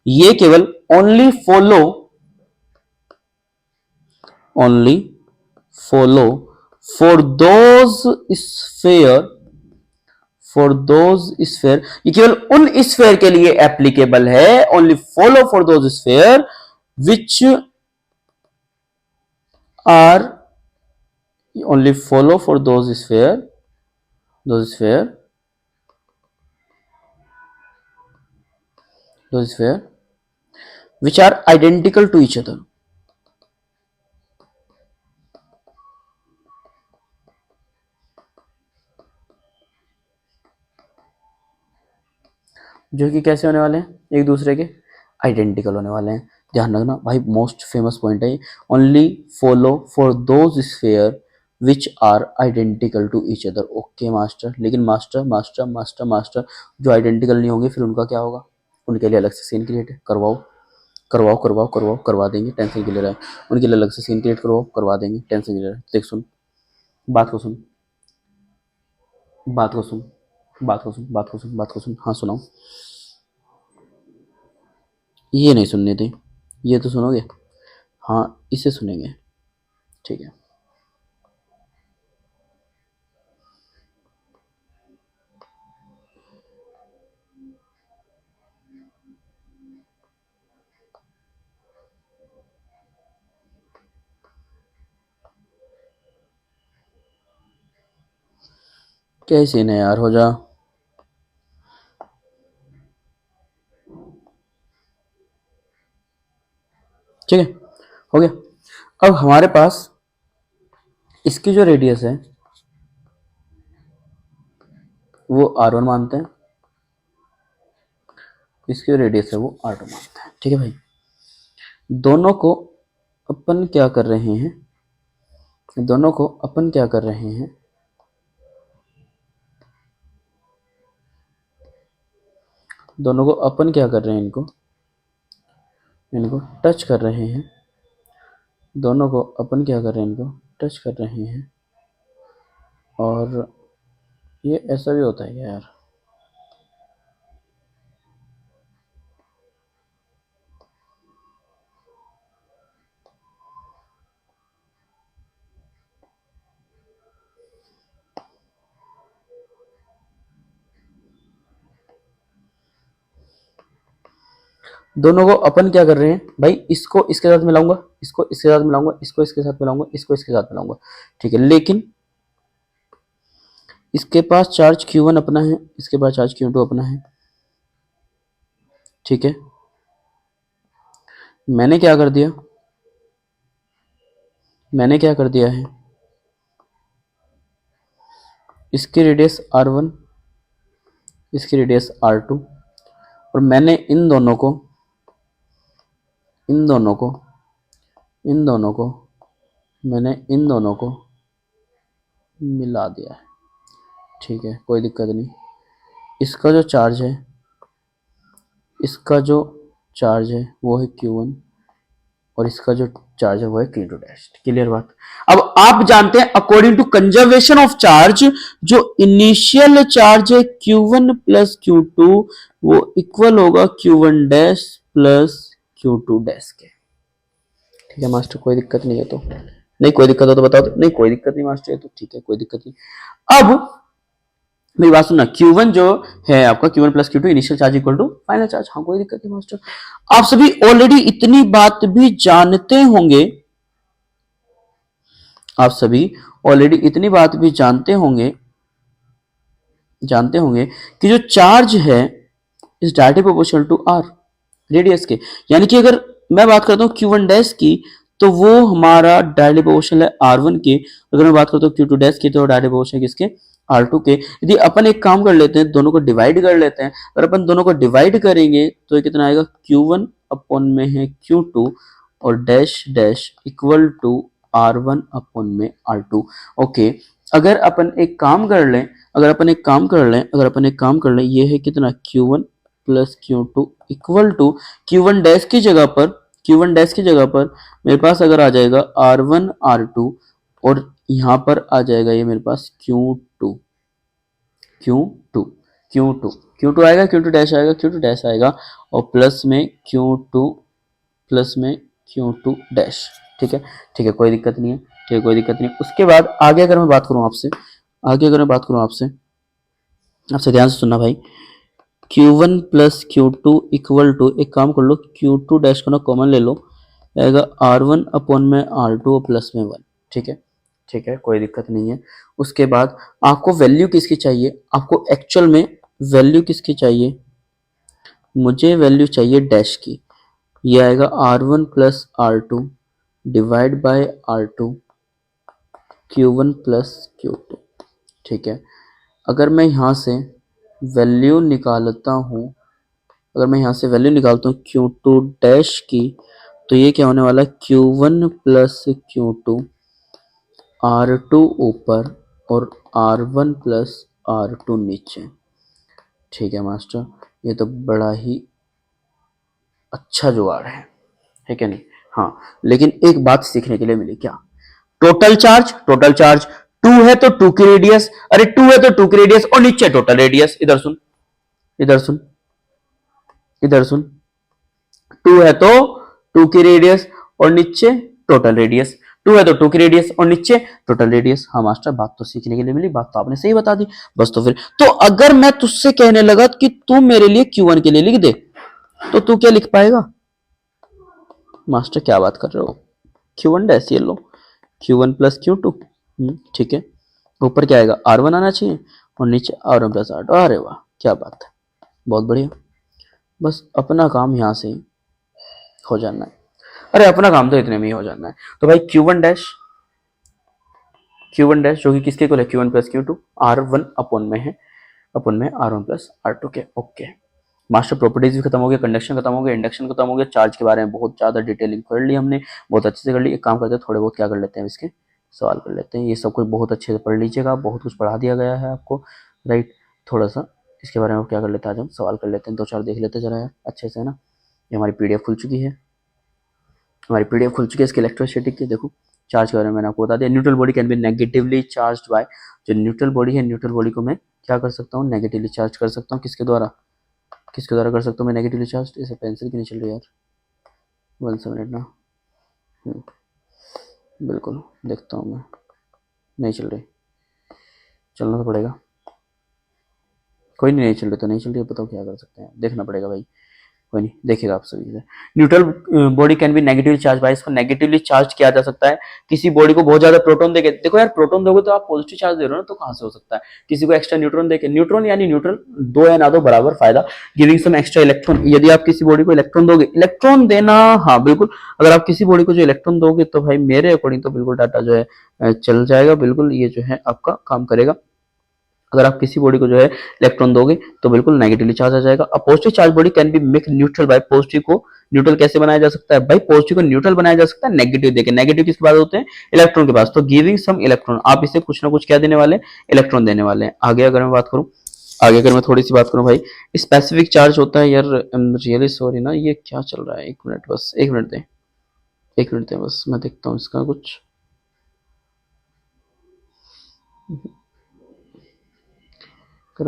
ये केवल only follow for those sphere, ये केवल उन स्फेयर के लिए एप्लीकेबल है, only follow for those sphere which are, only follow for those sphere which are identical to each other। जो कि कैसे होने वाले हैं, एक दूसरे के आइडेंटिकल होने वाले हैं। ध्यान रखना भाई, मोस्ट फेमस पॉइंट है, only follow for those sphere which are identical to each other. Okay master, लेकिन मास्टर मास्टर मास्टर मास्टर जो आइडेंटिकल नहीं होंगे फिर उनका क्या होगा, उनके लिए अलग से सीन क्रिएट है, करवाओ करवाओ करवाओ करवाओ, करवा देंगे, टेंशन क्लियर है। उनके लिए अलग से सीन क्रिएट करवाओ, करवा देंगे, टेंशन क्लियर है। देख सुन, बात को सुन, बात को सुन, बात को सुन, बात को सुन, बात को सुन। हाँ सुनाओ, ये नहीं सुननी थी, ये तो सुनोगे, हाँ इसे सुनेंगे, ठीक है। क्या सीन है यार, हो जा। ठीक है, हो गया। अब हमारे पास इसकी जो रेडियस है वो R1 मानते हैं, इसकी जो रेडियस है वो R2 मानते हैं, ठीक है भाई। दोनों को अपन क्या कर रहे हैं, दोनों को अपन क्या कर रहे हैं, दोनों को अपन क्या कर रहे हैं, इनको टच कर रहे हैं, दोनों को अपन क्या कर रहे हैं, इनको टच कर रहे हैं। और ये ऐसा भी होता है क्या यार, दोनों को अपन क्या कर रहे हैं भाई, इसको इसके साथ मिलाऊंगा, इसको इसके साथ मिलाऊंगा, इसको इसके साथ मिलाऊंगा, इसको इसके साथ मिलाऊंगा, ठीक है। लेकिन इसके पास चार्ज Q1 अपना है, इसके पास चार्ज Q2 अपना है, ठीक है। मैंने क्या कर दिया, मैंने क्या कर दिया है, इसकी रेडियस R1, इसकी रेडियस R2, और मैंने इन दोनों को इन दोनों को इन दोनों को मैंने इन दोनों को मिला दिया है, ठीक है, कोई दिक्कत नहीं। इसका जो चार्ज है, इसका जो चार्ज है वो है Q1 और इसका जो चार्ज है वो है Q2 डैश। क्लियर बात। अब आप जानते हैं according to conservation of charge, जो इनिशियल चार्ज है Q1 प्लस Q2 वो इक्वल होगा Q1 dash plus Q2 dash के। ठीक है मास्टर, कोई दिक्कत नहीं है तो? नहीं कोई दिक्कत हो तो बताओ। नहीं कोई दिक्कत नहीं मास्टर, है तो ठीक है, कोई दिक्कत नहीं। अब मेरी बात सुनना, Q1 जो है आपका Q1 plus Q2 initial charge equal to final charge. हाँ कोई दिक्कत नहीं मास्टर। आप सभी ऑलरेडी इतनी बात भी जानते होंगे, आप सभी ऑलरेडी इतनी बात भी जानते होंगे कि जो चार्ज है is directly proportional to R, radius के। यानी कि अगर मैं बात करता हूँ Q1 डैश की तो वो हमारा डायरेक्टली प्रोपोर्शनल है R1 के। अगर मैं बात करता हूँ Q2 डैश की तो डायरेक्टली प्रोपोर्शनल किसके, R2 के। यदि अपन एक काम कर लेते हैं, दोनों को डिवाइड कर लेते हैं। अगर अपन दोनों को डिवाइड करेंगे तो ये कितना आएगा, Q1 अपॉन में है Q2 और dash dash equal to R1 upon में R2। ओके, अगर अपन एक काम कर लें, ये है कितना, Q1 plus Q2 equal to Q1 dash की जगह पर मेरे पास अगर आ जाएगा R1 R2 और यहाँ पर आ जाएगा ये मेरे पास Q2 आएगा, Q2 डैश आएगा और प्लस में Q2 डैश। ठीक है, कोई दिक्कत नहीं है। उसके बाद आगे अगर मैं बात करूं आपसे ध्यान से सुनना भाई। Q1 plus Q2 equal to, एक काम कर लो, Q2 डैश को ना कॉमन ले लो, आएगा R1 अपॉन में R2 प्लस में 1। ठीक है, कोई दिक्कत नहीं है। उसके बाद आपको वैल्यू किसकी चाहिए, आपको एक्चुअल में वैल्यू किसकी चाहिए, मुझे वैल्यू चाहिए डैश की। ये आएगा R1 plus R2 divide by R2 Q1 plus Q2। ठीक है, अगर मैं यहाँ से वैल्यू निकालता हूँ Q2 डैश की, तो ये क्या होने वाला है, Q1 प्लस Q2 R2 ऊपर और R1 प्लस R2 नीचे। ठीक है मास्टर, ये तो बड़ा ही अच्छा जुगाड़ है क्या नहीं? हाँ, लेकिन एक बात सीखने के लिए मिली, क्या? टोटल चार्ज 2 है तो 2 की रेडियस, अरे 2 है तो 2 की रेडियस और नीचे टोटल रेडियस। इधर सुन 2 है तो 2 की रेडियस और नीचे टोटल रेडियस। 2 है तो 2 की रेडियस और नीचे टोटल रेडियस। हाँ मास्टर, बात तो सीखने के लिए मिली, बात तो आपने सही बता दी। बस तो फिर तो अगर मैं तुझसे कहने लगा कि तू मेरे लिए Q1 के लिए लिख दे, तो तू क्या लिख पाएगा? मास्टर क्या बात कर रहे हो, Q1 डैश, ये लो Q1 प्लस Q2। ठीक है, ऊपर क्या आएगा, R1 आना चाहिए और नीचे R1 प्लस R2। अरे वाह, क्या बात है, बहुत बढ़िया। बस अपना काम यहाँ से हो जाना है। अरे अपना काम तो इतने में ही हो जाना है। तो भाई Q1 डैश जो कि किसके इक्वल है, Q1 plus Q2 R1 upon में R1 प्लस R2 के। ओके मास्टर, प्रॉपर्टीज भी खत्म हो गया, कंडक्शन खत्म हो गया, इंडक्शन खत्म हो गया, चार्ज के बारे में बहुत ज्यादा डिटेलिंग कर ली हमने, बहुत अच्छे से कर ली। एक काम करते हैं, थोड़े बहुत क्या कर लेते हैं, इसके सवाल कर लेते हैं। ये सब कुछ बहुत अच्छे से पढ़ लीजिएगा, बहुत कुछ पढ़ा दिया गया है आपको, राइट। थोड़ा सा इसके बारे में क्या कर लेते हैं, आज हम सवाल कर लेते हैं, 2-4 देख लेते जरा यार अच्छे से, है ना। ये हमारी पीडीएफ खुल चुकी है, इसके इलेक्ट्रोस्टैटिक के। देखो चार्ज के बारे में मैंने आपको बता दिया। Neutral body can be negatively charge by, जो न्यूट्रल बॉडी है, न्यूट्रल बॉडी को मैं क्या कर सकता हूँ, नेगेटिवली चार्ज कर सकता हूँ। किसके द्वारा कर सकता हूँ मैं नेगेटिवली चार्ज? इसे पेंसिल की नहीं चल रही यार, 1 मिनट ना, बिल्कुल देखता हूँ मैं, नहीं चल रही, चलना तो पड़ेगा। कोई नहीं चल रही तो नहीं चल रही, बताओ क्या कर सकते हैं, देखना पड़ेगा भाई, कोई नहीं, देखिएगा आप सभी से। Neutral body can be negatively charge by, इसको नेगेटिवली चार्ज किया जा सकता है। किसी बॉडी को बहुत ज्यादा प्रोटॉन देके, देखो यार प्रोटॉन दोगे तो आप पॉजिटिव चार्ज दे रहे हो ना, तो कहां से हो सकता है। किसी को एक्स्ट्रा न्यूट्रॉन देके, न्यूट्रॉन यानी न्यूट्रल, दो या ना दो बराबर फायदा, गिविंग सम एक्स्ट्रा इलेक्ट्रॉन। यदि आप किसी बॉडी को इलेक्ट्रॉन दोगे, इलेक्ट्रॉन देना, हाँ बिल्कुल, अगर आप किसी बॉडी को जो इलेक्ट्रॉन दोगे तो भाई मेरे अकॉर्डिंग तो बिल्कुल डाटा जो है चल जाएगा, बिल्कुल ये जो है आपका काम करेगा। अगर आप किसी बॉडी को जो है इलेक्ट्रॉन दोगे तो बिल्कुल नेगेटिवली चार्ज आ जाएगा। A positive charge body can be make neutral bye, positive को न्यूट्रल कैसे बनाया जा सकता है भाई, पॉजिटिव को न्यूट्रल बनाया जा सकता है नेगेटिव देके। नेगेटिव किसके पास होते हैं, इलेक्ट्रॉन के पास, तो गिविंग सम इलेक्ट्रॉन, आप इसे कुछ ना कुछ क्या देने वाले, इलेक्ट्रॉन देने वाले हैं। आगे अगर मैं थोड़ी सी बात करूं भाई, स्पेसिफिक चार्ज होता है यार, रियली सॉरी ना, ये क्या चल रहा है, 1 मिनट बस, 1 मिनट दे बस, मैं देखता हूँ इसका कुछ। अगर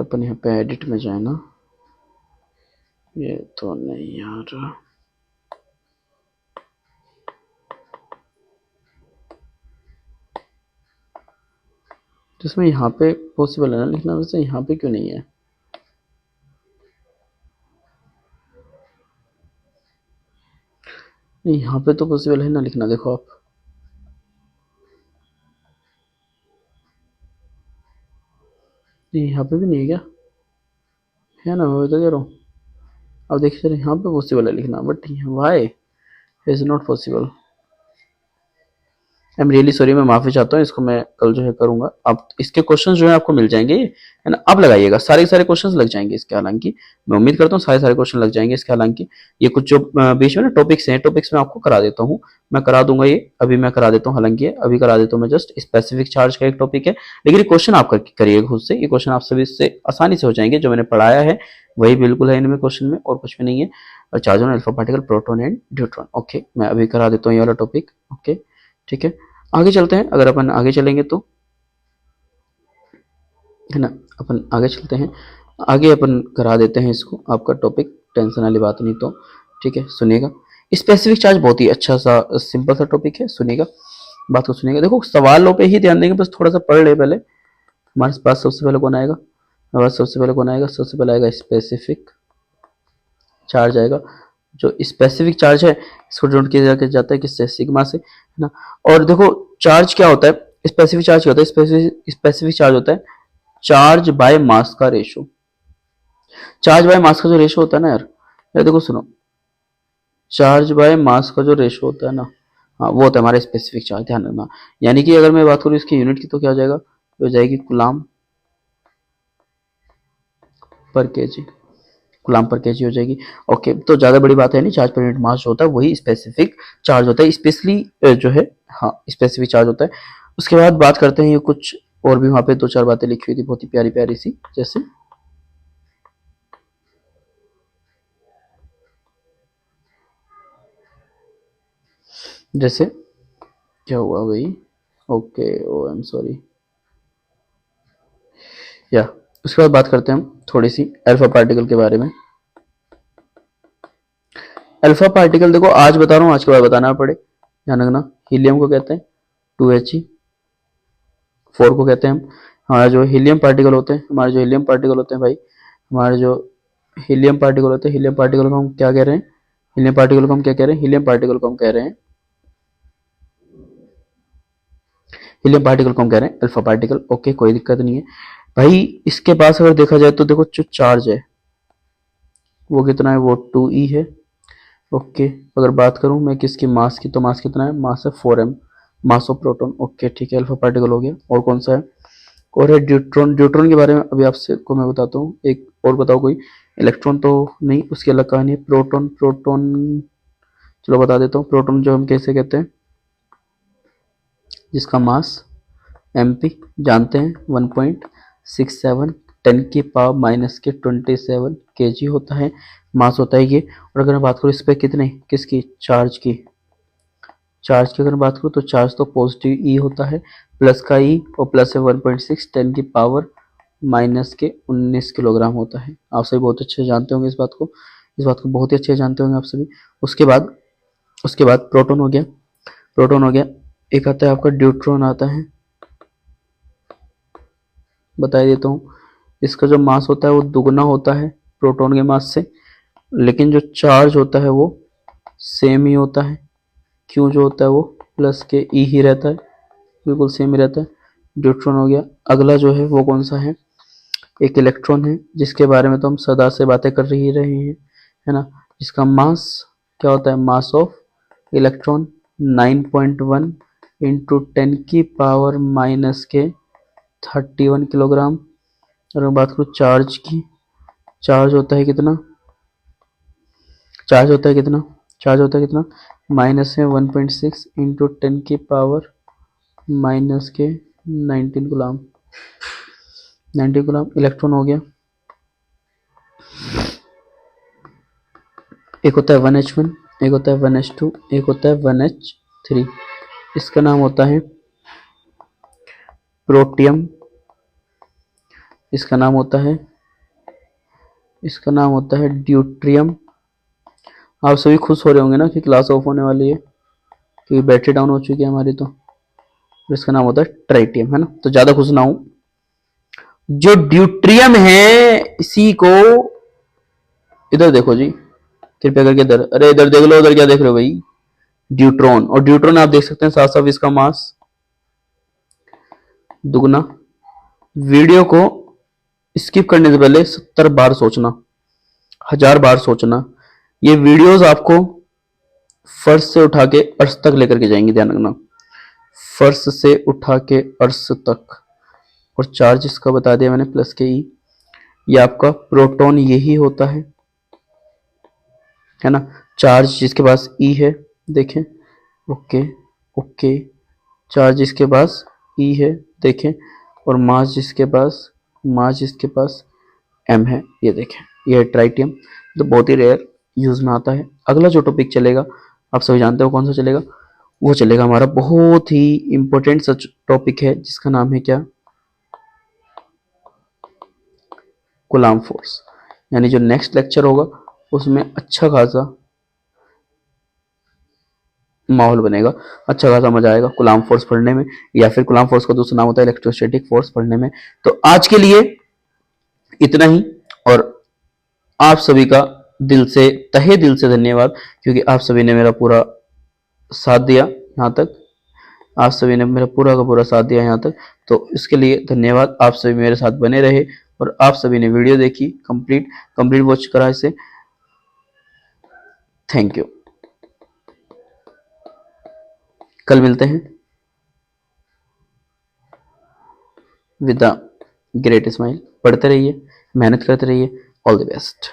अपन यहाँ पे एडिट में जाए ना, ये तो नहीं आ रहा। जिसमें यहाँ पे पॉसिबल है ना लिखना, वैसे यहाँ पे क्यों नहीं है? नहीं, यहाँ पे तो पॉसिबल है ना लिखना, देखो आप। नहीं, यहाँ पे भी नहीं है क्या? है ना, मैं बता दे रहा हूँ। अब देखिए सर, यहाँ पे पॉसिबल है लिखना, but why is not possible. I am really sorry, मैं माफी चाहता हूँ, इसको मैं कल जो है करूंगा। अब इसके क्वेश्चंस जो है आपको मिल जाएंगे, है ना। अब लगाइएगा, सारे सारे क्वेश्चंस लग जाएंगे इसके, हालांकि मैं उम्मीद करता हूँ सारे सारे क्वेश्चन लग जाएंगे इसके। हालांकि ये कुछ जो बीच में ना टॉपिक्स हैं, टॉपिक्स में आपको करा देता हूँ, मैं करा दूंगा ये, अभी मैं करा देता हूँ। हालांकि अभी करा देता हूँ मैं, जस्ट स्पेसिफिक चार्ज का एक टॉपिक है, लेकिन ये क्वेश्चन आप करिएगा खुद से। ये क्वेश्चन आप सभी से आसानी से हो जाएंगे, जो मैंने पढ़ाया है वही बिल्कुल है इनमें क्वेश्चन में, और कुछ भी नहीं है। Charge on alpha particle, proton and neutron. Okay, मैं अभी करा देता हूँ ये वाला टॉपिक। ओके, ठीक है, आगे चलते हैं। अगर अपन आगे चलेंगे तो, है ना, अपन आगे चलते हैं, आगे अपन करा देते हैं इसको आपका टॉपिक, टेंशन वाली बात नहीं तो। ठीक है, सुनिएगा। स्पेसिफिक चार्ज बहुत ही अच्छा सा सिंपल सा टॉपिक है, सुनिएगा, बात को सुनिएगा। देखो, सवालों पे ही ध्यान देंगे, बस थोड़ा सा पढ़ ले पहले। हमारे पास सबसे पहले कौन आएगा? हमारे पास सबसे पहले कौन आएगा? सबसे पहले आएगा स्पेसिफिक चार्ज आएगा। जो स्पेसिफिक चार्ज है, इसको डिनोट किया जाता है किससे? सिग्मा से, है ना। और देखो, चार्ज क्या होता है? स्पेसिफिक चार्ज क्या होता है? स्पेसिफिक चार्ज होता है चार्ज बाय मास का रेशो। चार्ज बाय मास का जो रेशो होता है ना यार, देखो सुनो, चार्ज बाय मास का जो रेशो होता है ना, हाँ, वो होता है हमारा स्पेसिफिक चार्ज, ध्यान रखना। यानी कि अगर मैं बात करूँ इसकी यूनिट की, तो क्या हो जाएगा? हो जाएगी कूलाम पर केजी, कूलाम पर केजी हो जाएगी। ओके, तो ज्यादा बड़ी बात है नहीं, चार्ज पर यूनिट मास जो होता है वही स्पेसिफिक चार्ज होता है, स्पेशली जो है, हाँ, स्पेसिफिक चार्ज होता है। उसके बाद बात करते हैं, ये कुछ और भी वहां पे दो चार बातें लिखी हुई थी, बहुत ही प्यारी प्यारी सी, जैसे जैसे क्या हुआ भाई? Okay, oh I am sorry, या उसके बाद बात करते हैं हम थोड़ी सी अल्फा पार्टिकल के बारे में। अल्फा पार्टिकल देखो, आज बता रहा हूँ, आज के बाद बताना पड़े, ध्यान रखना। हीलियम को कहते हैं 2He4 को कहते हैं हम। हमारा जो हीलियम पार्टिकल होते हैं, हमारे जो हीलियम पार्टिकल होते हैं भाई, हमारे जो हीलियम पार्टिकल होते हैं, हीलियम पार्टिकल को हम क्या कह रहे हैं? हीलियम पार्टिकल को हम क्या कह रहे हैं? हीलियम पार्टिकल को हम कह रहे हैं, हीलियम पार्टिकल को हम कह रहे हैं अल्फा पार्टिकल। ओके, कोई दिक्कत नहीं है भाई। इसके पास अगर देखा जाए तो देखो, जो चार्ज है वो कितना है? वो 2E है। ओके, अगर बात करूं मैं किसकी, मास की, तो मास कितना है? मास है 4m, mass of proton. Okay, ठीक है, अल्फा पार्टिकल हो गया। और कौन सा है? और है ड्यूट्रॉन। ड्यूट्रॉन के बारे में अभी आपसे को मैं बताता हूँ। एक और बताओ कोई। इलेक्ट्रॉन तो नहीं, उसकी अलग कहानी है। प्रोटॉन, प्रोटॉन चलो बता देता हूँ। प्रोटॉन जो हम कैसे कहते हैं? जिसका मास mp जानते हैं, 1.67 10 की पावर माइनस के 27 kg होता है, मास होता है ये। और अगर मैं बात करूँ इस पे कितने, किसकी? चार्ज की। चार्ज की अगर बात करूँ तो चार्ज तो पॉजिटिव ई होता है, प्लस का ई, और प्लस है 1.6 10 की पावर माइनस के 19 किलोग्राम होता है। आप सभी बहुत अच्छे जानते होंगे इस बात को, इस बात को बहुत ही अच्छे जानते होंगे आप सभी। उसके बाद प्रोटॉन हो गया, प्रोटॉन हो गया। एक आता है आपका ड्यूट्रॉन आता है, बता देता हूँ। इसका जो मास होता है वो दुगना होता है प्रोटॉन के मास से, लेकिन जो चार्ज होता है वो सेम ही होता है। क्यों? जो होता है वो प्लस के ई ही रहता है, बिल्कुल सेम ही रहता है। न्यूट्रॉन हो गया। अगला जो है वो कौन सा है? एक इलेक्ट्रॉन है, जिसके बारे में तो हम सदा से बातें कर ही रहे हैं, है ना। इसका मास क्या होता है? मास ऑफ इलेक्ट्रॉन 9.1 इंटू 10 की पावर माइनस के 31 किलोग्राम। और मैं बात करूँ चार्ज की, चार्ज होता है कितना? चार्ज होता है कितना? चार्ज होता है कितना? माइनस में 1.6 इंटू 10 की पावर माइनस के 19 गुलाम, 90 गुलाम। इलेक्ट्रॉन हो गया। एक होता है 1h1, एक होता है 1h2, एक होता है 1h3। इसका नाम होता है प्रोटियम इसका नाम होता है, ड्यूट्रियम। आप सभी खुश हो रहे होंगे ना कि क्लास ऑफ होने वाली है, क्योंकि बैटरी डाउन हो चुकी है हमारी। तो इसका नाम होता है ट्राइटियम, है ना। तो ज्यादा खुश ना हूं। जो ड्यूट्रियम है इसी को, इधर देखो जी, कृपया करके इधर, अरे इधर देख लो, उधर क्या देख रहे हो भाई, ड्यूट्रॉन। और ड्यूट्रॉन आप देख सकते हैं 700 इसका मास दुगना। वीडियो को स्किप करने से पहले 70 बार सोचना, 1000 बार सोचना। ये वीडियोस आपको फर्श से उठा के अर्श तक लेकर के जाएंगे, ध्यान रखना, फर्श से उठा के अर्श तक। और चार्ज इसका बता दिया मैंने, प्लस के ई। ये आपका प्रोटॉन यही होता है ना। चार्ज जिसके पास ई है, देखें, ओके ओके, चार्ज जिसके पास ई है, देखें, और मास जिसके पास एम है, ये देखें, ये है ट्राइटियम। तो बहुत ही रेयर यूज में आता है। अगला जो टॉपिक चलेगा, आप सभी जानते हो कौन सा चलेगा, वो चलेगा हमारा बहुत ही इंपॉर्टेंट सच टॉपिक है, जिसका नाम है क्या, कूलाम्ब फोर्स। यानी जो नेक्स्ट लेक्चर होगा उसमें अच्छा खासा माहौल बनेगा, अच्छा खासा मजा आएगा कूलाम्ब फोर्स पढ़ने में, या फिर कूलाम्ब फोर्स का दूसरा नाम होता है इलेक्ट्रोस्टैटिक फोर्स पढ़ने में। तो आज के लिए इतना ही। और आप सभी का दिल से, तहे दिल से धन्यवाद, क्योंकि आप सभी ने मेरा पूरा साथ दिया यहाँ तक। आप सभी ने मेरा पूरा का पूरा साथ दिया यहाँ तक, तो इसके लिए धन्यवाद। आप सभी मेरे साथ बने रहे और आप सभी ने वीडियो देखी, कंप्लीट वॉच करा इसे। Thank you. कल मिलते हैं विद द ग्रेट स्माइल। पढ़ते रहिए, मेहनत करते रहिए। All the best.